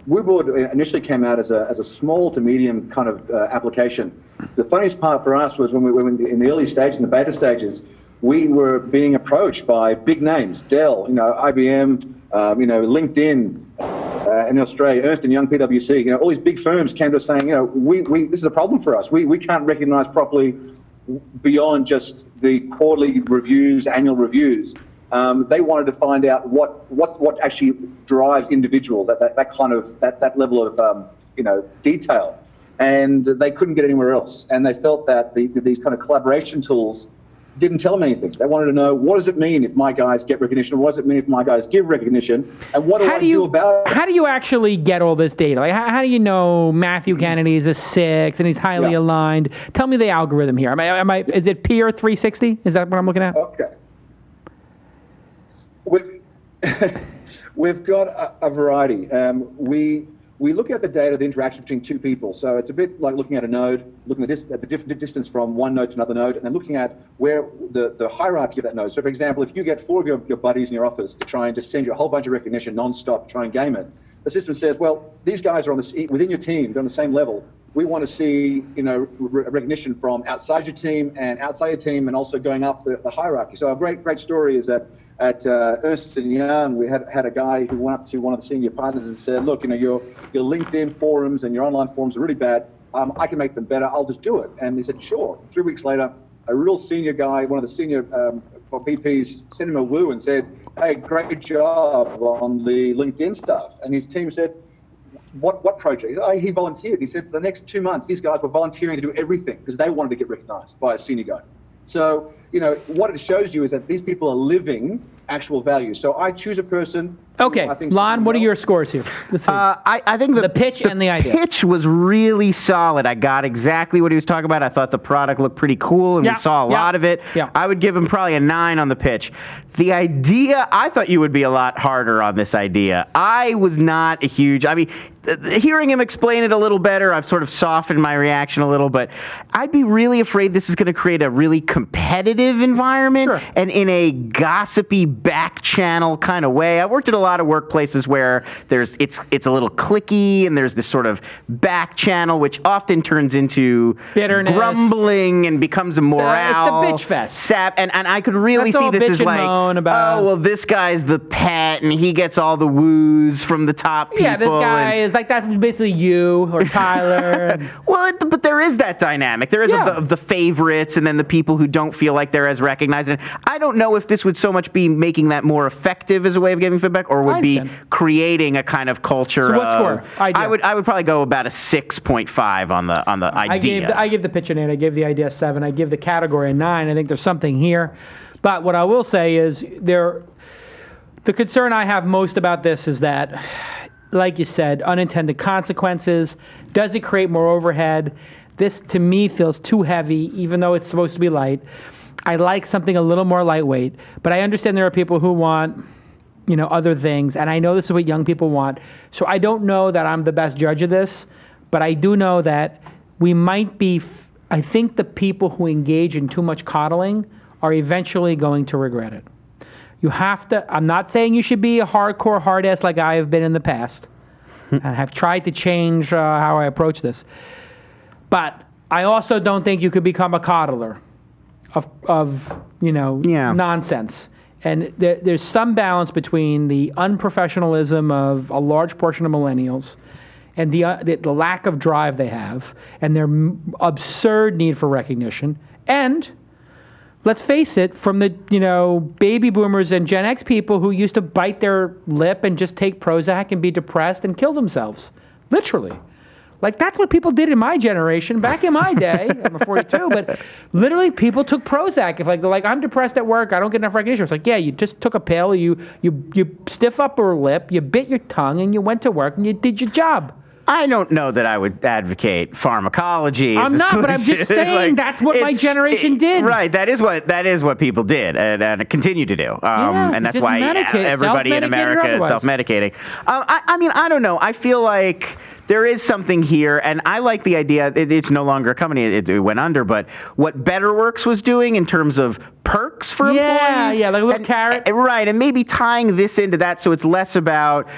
WooBoard initially came out as a small to medium kind of application. The funniest part for us was when we were in the early stages, in the beta stages, we were being approached by big names, Dell, IBM, LinkedIn, in Australia, Ernst & Young, PwC, all these big firms came to us saying, this is a problem for us. We can't recognize properly beyond just the quarterly reviews, annual reviews. They wanted to find out what actually drives individuals at that level of detail, and they couldn't get anywhere else. And they felt that these kind of collaboration tools didn't tell them anything. They wanted to know, what does it mean if my guys get recognition? What does it mean if my guys give recognition? And what do I do about it? How do you actually get all this data? How do you know Matthew Kennedy is a 6 and he's highly aligned? Tell me the algorithm here. Is it Peer 360? Is that what I'm looking at? Okay. We've got a variety. We look at the data, the interaction between two people. So it's a bit like looking at a node, looking at the different distance from one node to another node, and then looking at where the hierarchy of that node. So for example, if you get 4 of your buddies in your office to try and just send you a whole bunch of recognition non-stop, try and game it, the system says, well, these guys are within your team, they're on the same level. We want to see recognition from outside your team and outside your team, and also going up the hierarchy. So a great story is that at Ernst & Young, we had a guy who went up to one of the senior partners and said, look, your LinkedIn forums and your online forums are really bad. I can make them better. I'll just do it. And they said, sure. 3 weeks later, a real senior guy, one of the senior VPs, sent him a woo and said, hey, great job on the LinkedIn stuff. And his team said, what project? Oh, he volunteered. He said for the next 2 months, these guys were volunteering to do everything because they wanted to get recognized by a senior guy. So, what it shows you is that these people are living actual value. So I choose a person. Okay, Lon, what are your scores here? Let's see. I think the pitch and the idea. The pitch was really solid. I got exactly what he was talking about. I thought the product looked pretty cool, and we saw a lot of it. Yeah. I would give him probably a 9 on the pitch. The idea, I thought you would be a lot harder on this idea. I was not a huge, hearing him explain it a little better, I've sort of softened my reaction a little, but I'd be really afraid this is going to create a really competitive environment and in a gossipy back channel kind of way. I've worked at a lot of workplaces where it's a little cliquey and there's this sort of back channel which often turns into bitterness, grumbling, and becomes a morale. It's the bitch fest. Sap, and I could really see this as like, about. Oh, well, this guy's the pet, and he gets all the woos from the top people. Yeah, this guy is like, that's basically you or Tyler. Well, but there is that dynamic. There is of the favorites and then the people who don't feel like they're as recognized. And I don't know if this would so much be making that more effective as a way of giving feedback, or would be creating a kind of culture. So what score? I would probably go about a 6.5 on the idea. I give the pitch an 8. I give the idea a 7. I give the category a 9. I think there's something here. But what I will say is the concern I have most about this is that, like you said, unintended consequences. Does it create more overhead? This, to me, feels too heavy, even though it's supposed to be light. I like something a little more lightweight, but I understand there are people who want, other things, and I know this is what young people want. So I don't know that I'm the best judge of this, but I do know that we might be, I think the people who engage in too much coddling are eventually going to regret it. You have to, I'm not saying you should be a hardcore hard ass like I have been in the past. And have tried to change how I approach this. But I also don't think you could become a coddler of nonsense. And there's some balance between the unprofessionalism of a large portion of millennials and the lack of drive they have and their absurd need for recognition, and let's face it, from the baby boomers and Gen X people who used to bite their lip and just take Prozac and be depressed and kill themselves, literally. Like, that's what people did in my generation back in my day. I'm 42, but literally people took Prozac. If they're like, I'm depressed at work, I don't get enough recognition. It's like, yeah, you just took a pill, you stiff upper lip, you bit your tongue, and you went to work and you did your job. I don't know that I would advocate pharmacology. I'm not, but I'm just saying that's what my generation did. Right, that is what people did and continue to do. And that's why everybody in America is self-medicating. I don't know. I feel like there is something here, and I like the idea. It's no longer a company. It went under, but what BetterWorks was doing in terms of perks for employees. Yeah, like a little carrot. Right, and maybe tying this into that so it's less about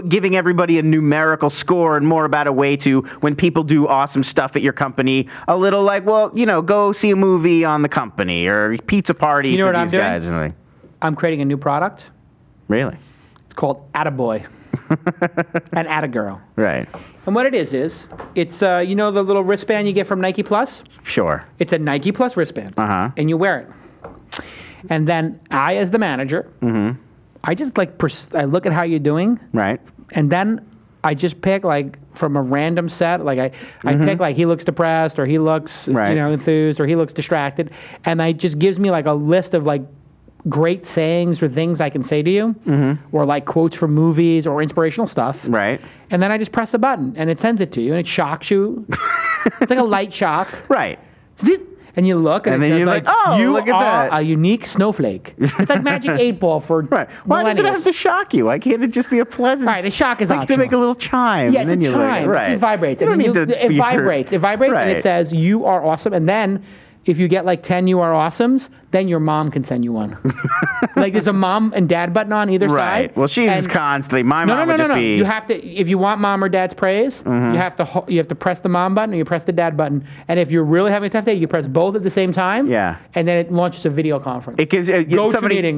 giving everybody a numerical score and more about a way to, when people do awesome stuff at your company, a little like, well, go see a movie on the company or pizza party for these guys. I'm creating a new product. Really? It's called Attaboy and Attagirl. Right. And what it is it's the little wristband you get from Nike Plus? Sure. It's a Nike Plus wristband. Uh-huh. And you wear it. And then I, as the manager, I just I look at how you're doing. Right. And then I just pick from a random set. I pick he looks depressed, or he looks enthused, or he looks distracted. And it just gives me a list of great sayings or things I can say to you, or quotes from movies or inspirational stuff. Right. And then I just press a button and it sends it to you and it shocks you. It's like a light shock. Right. And you look and then it says you're oh, you look at are that. A unique snowflake. It's like Magic 8-Ball for right. Why does it have to shock you? Why can't it just be a pleasant? Right, the shock is optional. To make a little chime. Yeah, it's and then a chime. It vibrates. You don't need to it vibrates. It vibrates and it says you are awesome. And then if you get 10 you are awesomes, then your mom can send you one. There's a mom and dad button on either side. Right. Well, she's constantly. My mom would just be. You have to, if you want mom or dad's praise, you have to press the mom button or you press the dad button. And if you're really having a tough day, you press both at the same time. Yeah. And then it launches a video conference. It gives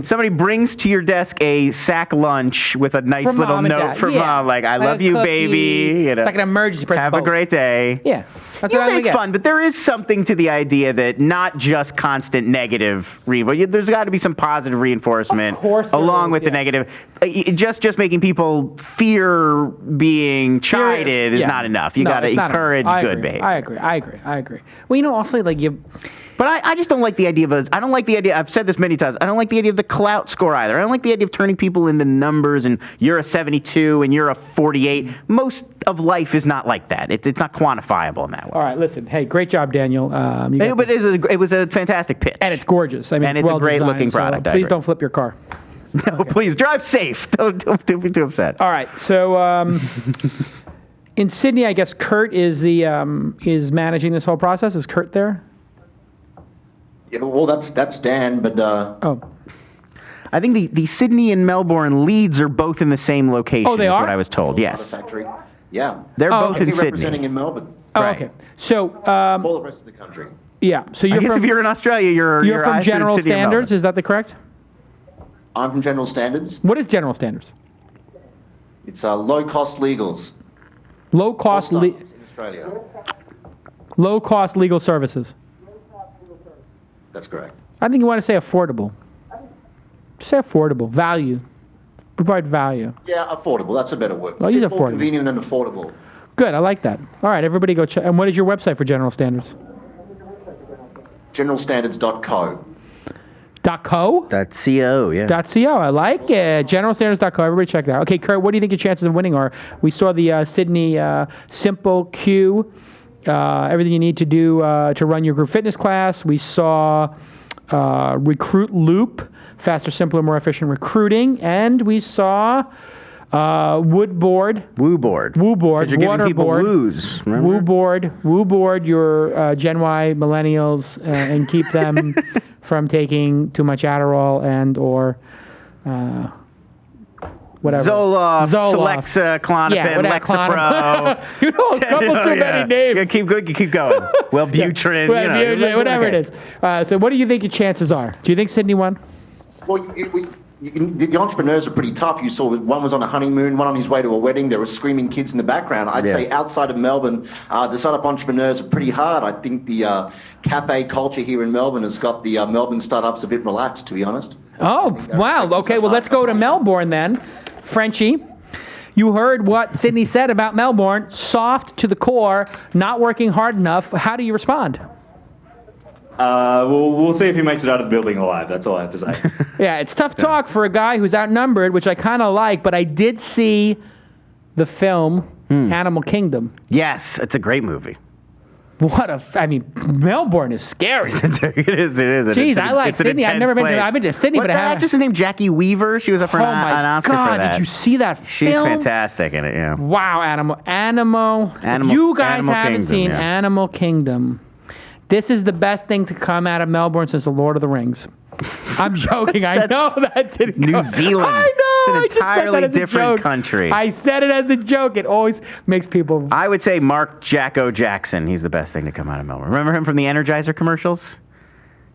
somebody brings to your desk a sack lunch with a nice little note from mom, I love you, baby. It's like an emergency. Have a great day. Yeah. That's you what make fun, but there is something to the idea that not just constant negative reinforcement. There's got to be some positive reinforcement along with the negative. Just making people fear being chided is not enough. You got to encourage good behavior. I agree. Well, also But I just don't like the idea of I don't like the idea. I've said this many times. I don't like the idea of the clout score either. I don't like the idea of turning people into numbers and you're a 72 and you're a 48. Most of life is not like that. It's not quantifiable in that way. All right, listen. Hey, great job, Daniel. But it was a fantastic pitch. And it's gorgeous. I mean, and it's a great looking product. Please don't flip your car. No, please drive safe. Don't be too upset. All right, so in Sydney, I guess Kurt is is managing this whole process. Is Kurt there? Yeah, well, that's Dan, but I think the Sydney and Melbourne leads are both in the same location. Oh, they are? What I was told. Yes. Factory. Yeah. They're both in Sydney. Representing in Melbourne. Oh, okay. So for the rest of the country. Yeah. So I guess if you're in Australia, you're from either General in Sydney or Standards. Melbourne. Is that the correct? I'm from General Standards. What is General Standards? It's low-cost legals. Low-cost in Australia. Low-cost legal services. That's correct. I think you want to say affordable. Say affordable. Value. Provide value. Yeah, affordable. That's a better word. Well, use Simple, affordable. convenient, and affordable. Good. I like that. All right, everybody go check. And what is your website for General Standards? GeneralStandards.co. .co? .co, yeah. .co. I like it. GeneralStandards.co. Everybody check that out. Okay, Kurt, what do you think your chances of winning are? We saw the Sydney SimpleCue. Everything you need to do to run your group fitness class. We saw RecruitLoop, faster, simpler, more efficient recruiting, and we saw Woodboard. WooBoard. WooBoard. You're giving people woos. Remember? WooBoard your Gen Y millennials and keep them from taking too much Adderall and or whatever. Zoloft, Celexa, Klonopin, Lexapro. You know a couple too many names. Yeah, keep going. Wellbutrin, whatever it is. So what do you think your chances are? Do you think Sydney won? Well, the entrepreneurs are pretty tough. You saw one was on a honeymoon, one on his way to a wedding. There were screaming kids in the background. I'd say outside of Melbourne, the startup entrepreneurs are pretty hard. I think the cafe culture here in Melbourne has got the Melbourne startups a bit relaxed, to be honest. Oh, wow. Okay, well, let's go to Melbourne then. Frenchie, you heard what Sydney said about Melbourne. Soft to the core, not working hard enough. How do you respond? We'll see if he makes it out of the building alive. That's all I have to say. Yeah, it's tough talk for a guy who's outnumbered, which I kind of like, but I did see the film Animal Kingdom. Yes, it's a great movie. Melbourne is scary. It is. Jeez, I like Sydney. I've never been to. I've been to Sydney, but I haven't. What's that actress named Jackie Weaver? She was up for an Oscar for that. Did you see that film? She's fantastic in it. Yeah. Wow, Animal. If you guys haven't seen Animal Kingdom, this is the best thing to come out of Melbourne since The Lord of the Rings. I'm joking. I know that didn't go. New Zealand. I know. It's an entirely different country. I said it as a joke. It always makes people. I would say Mark Jacko Jackson. He's the best thing to come out of Melbourne. Remember him from the Energizer commercials?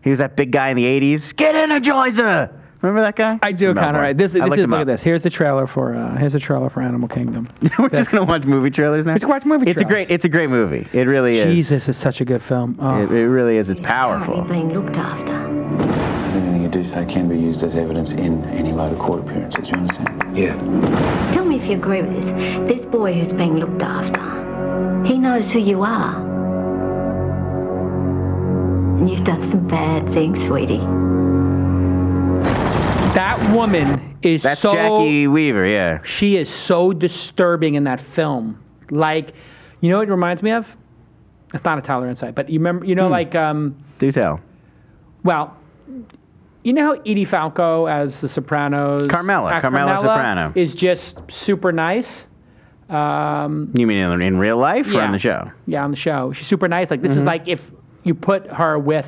He was that big guy in the 80s. Get Energizer! Remember that guy? I do kind of right. Look at this. Here's the trailer for Animal Kingdom. We're just gonna watch movie trailers now. Let's watch movie trailers. It's a great movie. It really is. Jesus, it's such a good film. Oh. It really is. It's powerful. Being looked after. Anything you do say can be used as evidence in any later court appearances. You understand? Yeah. Tell me if you agree with this. This boy who's being looked after, he knows who you are. And you've done some bad things, sweetie. That woman is That's Jackie Weaver, yeah. She is so disturbing in that film. Like, you know what it reminds me of? It's not a Tyler Insight, but you remember, Do tell. Well, you know how Edie Falco as the Sopranos? Carmela Soprano. Is just super nice. You mean in real life or on the show? Yeah, on the show. She's super nice. Like, this is like if you put her with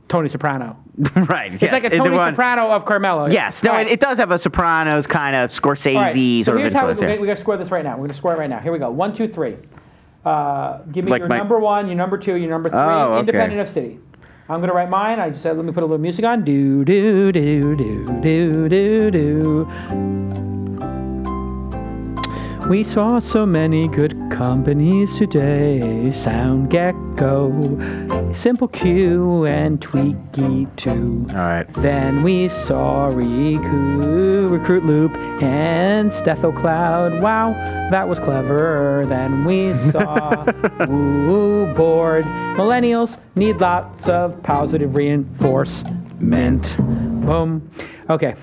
Tony Soprano. Right. It's like a Tony Soprano of Carmela. Yes. No, it does have a Sopranos kind of Scorsese sort of influence. We're going to score this right now. We're going to score it right now. Here we go. 1, 2, 3. Give me your number 1, your number 2, your number 3, independent of city. I'm going to write mine. I just said, let me put a little music on. Do, do, do, do, do, do, do. We saw so many good companies today. SoundGecko, SimpleCue, and Tweaky too. All right. Then we saw RecruitLoop and StethoCloud. Wow, that was clever. Then we saw bored. Millennials need lots of positive reinforcement. Boom. Okay.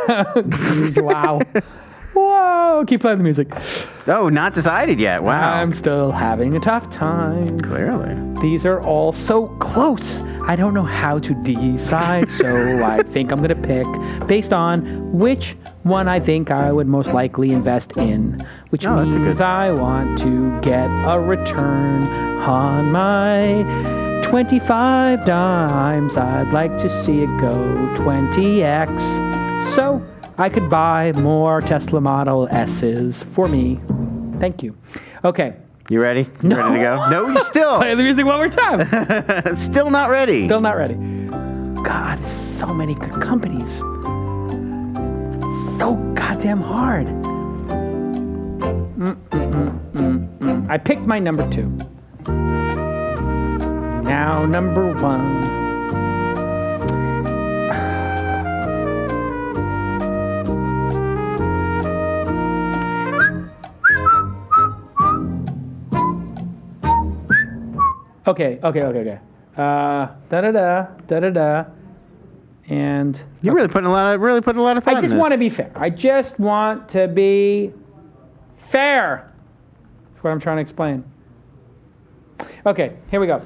Wow. Whoa, keep playing the music. Oh, not decided yet. Wow. I'm still having a tough time. Clearly. These are all so close. I don't know how to decide, so I think I'm going to pick based on which one I think I would most likely invest in, which means I want to get a return on my 25 dimes. I'd like to see it go 20x. So I could buy more Tesla Model S's for me. Thank you. Okay. You ready? You ready to go? No, you're still. Play the music one more time. Still not ready. Still not ready. God, so many good companies. So goddamn hard. I picked my number 2. Now number 1. Okay. Da-da-da. And you're really putting a lot of thought. I just want to be fair. I just want to be fair. That's what I'm trying to explain. Okay, here we go.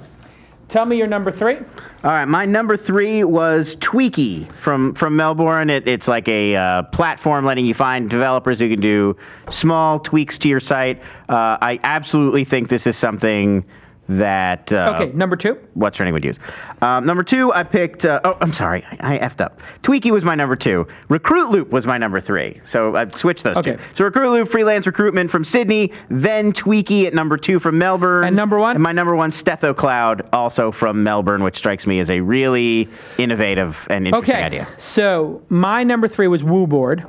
Tell me your number 3. All right, my number 3 was Tweaky from Melbourne. It's like a platform letting you find developers who can do small tweaks to your site. I absolutely think this is something that... okay, number 2? What training would use. Number 2, I picked... I'm sorry, I effed up. Tweaky was my number 2. RecruitLoop was my number 3. So I switched those two. So RecruitLoop, freelance recruitment from Sydney, then Tweaky at number 2 from Melbourne. And number 1? And my number 1, StethoCloud, also from Melbourne, which strikes me as a really innovative and interesting idea. So my number 3 was WooBoard.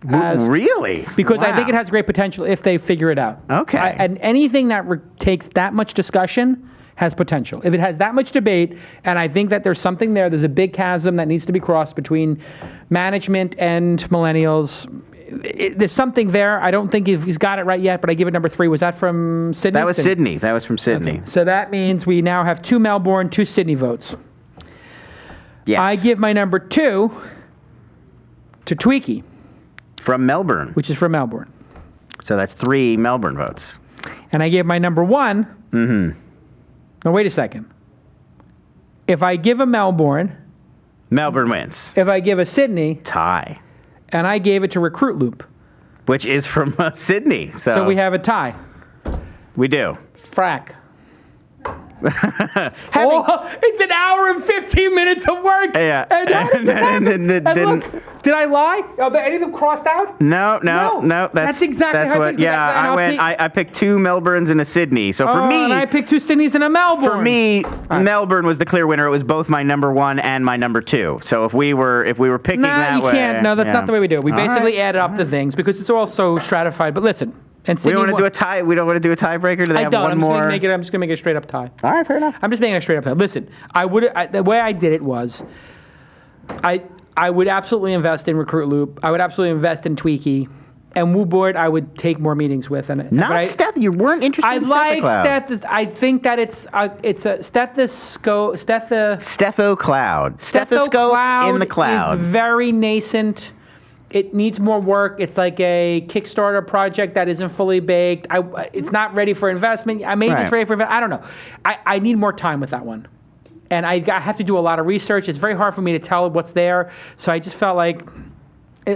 Really? Because I think it has great potential if they figure it out. Okay. And anything that takes that much discussion has potential. If it has that much debate, and I think that there's something there's a big chasm that needs to be crossed between management and millennials. There's something there. I don't think he's got it right yet, but I give it number 3. Was that from Sydney? That was Sydney. That was from Sydney. Okay. So that means we now have 2 Melbourne, 2 Sydney votes. Yes. I give my number 2 to Tweaky. From Melbourne. Which is from Melbourne. So that's 3 Melbourne votes. And I gave my number 1. Mm-hmm. No, wait a second. If I give a Melbourne wins. If I give a Sydney, tie. And I gave it to RecruitLoop, which is from Sydney. So we have a tie. We do. Frack. It's an hour and 15 minutes of work. Yeah. And look, did I lie? Are any of them crossed out? No. That's exactly how what. I picked 2 Melbournes and a Sydney. So for me, and I picked 2 Sydneys and a Melbourne. For me, Melbourne was the clear winner. It was both my number 1 and my number 2. So if we were picking that way, you can't. No, that's not the way we do it. We basically added up the things because it's all so stratified. But listen. And we don't want to do a tie. We don't want to do a tiebreaker. Do they have one more? I'm just gonna make it a straight up tie. All right, fair enough. I'm just making a straight up tie. Listen, the way I did it was, I would absolutely invest in RecruitLoop. I would absolutely invest in Tweaky, and WooBoard I would take more meetings with. Not Steth. You weren't interested in StethoCloud. I like I think that it's a stethoscope. StethoCloud. Stethoscope in the cloud. Is very nascent. It needs more work. It's like a Kickstarter project that isn't fully baked. It's not ready for investment. Maybe it's ready for investment. I don't know. I need more time with that one. And I have to do a lot of research. It's very hard for me to tell what's there. So I just felt like,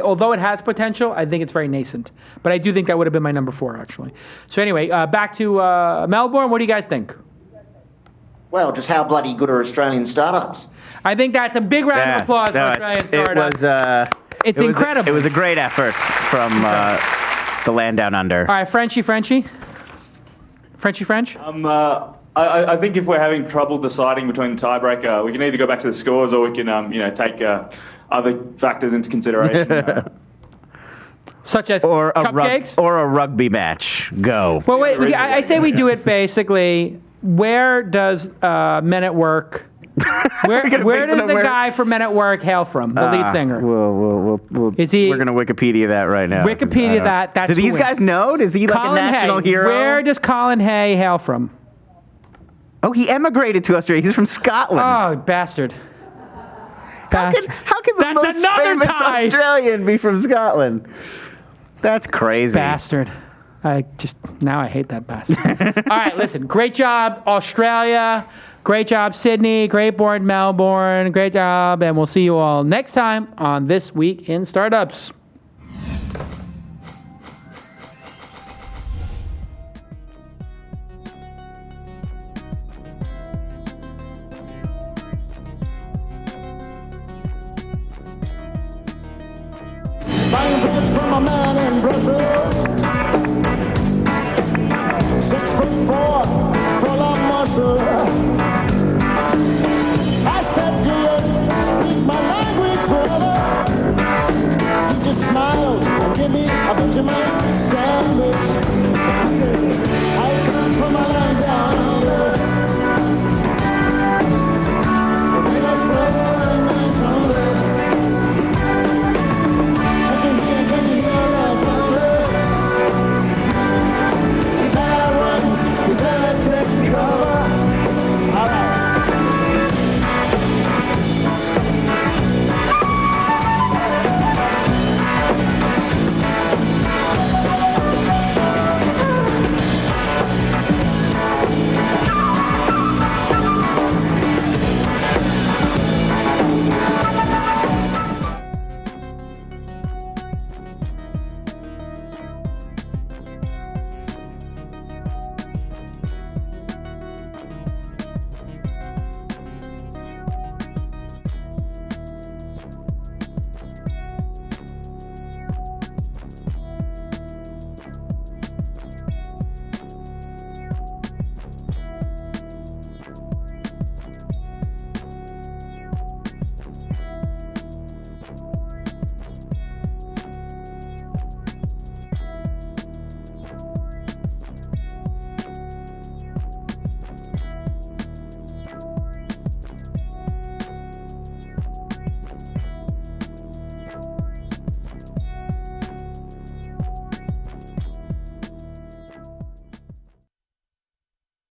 although it has potential, I think it's very nascent. But I do think that would have been my number 4, actually. So anyway, back to Melbourne. What do you guys think? Well, just how bloody good are Australian startups? I think that's a big round of applause for Australian startups. It's incredible. It was a great effort from the land down under. All right, French. I think if we're having trouble deciding between the tiebreaker, we can either go back to the scores or we can, take other factors into consideration. Such as or a cupcakes? or a rugby match. Go. Well, wait. I say we do it basically. Where does Men at Work? Where does the guy from Men at Work hail from? The lead singer. Is he? We're gonna Wikipedia that right now. Wikipedia that. That's do these guys know? Is he like Colin a national Hay. hero? Where does Colin Hay hail from? Oh, he emigrated to Australia. He's from Scotland. Oh, bastard. How can the most famous Australian be from Scotland? That's crazy. Bastard. Now I hate that bastard. All right, listen. Great job, Australia. Great job, Sydney. Great board, Melbourne. Great job. And we'll see you all next time on This Week in Startups.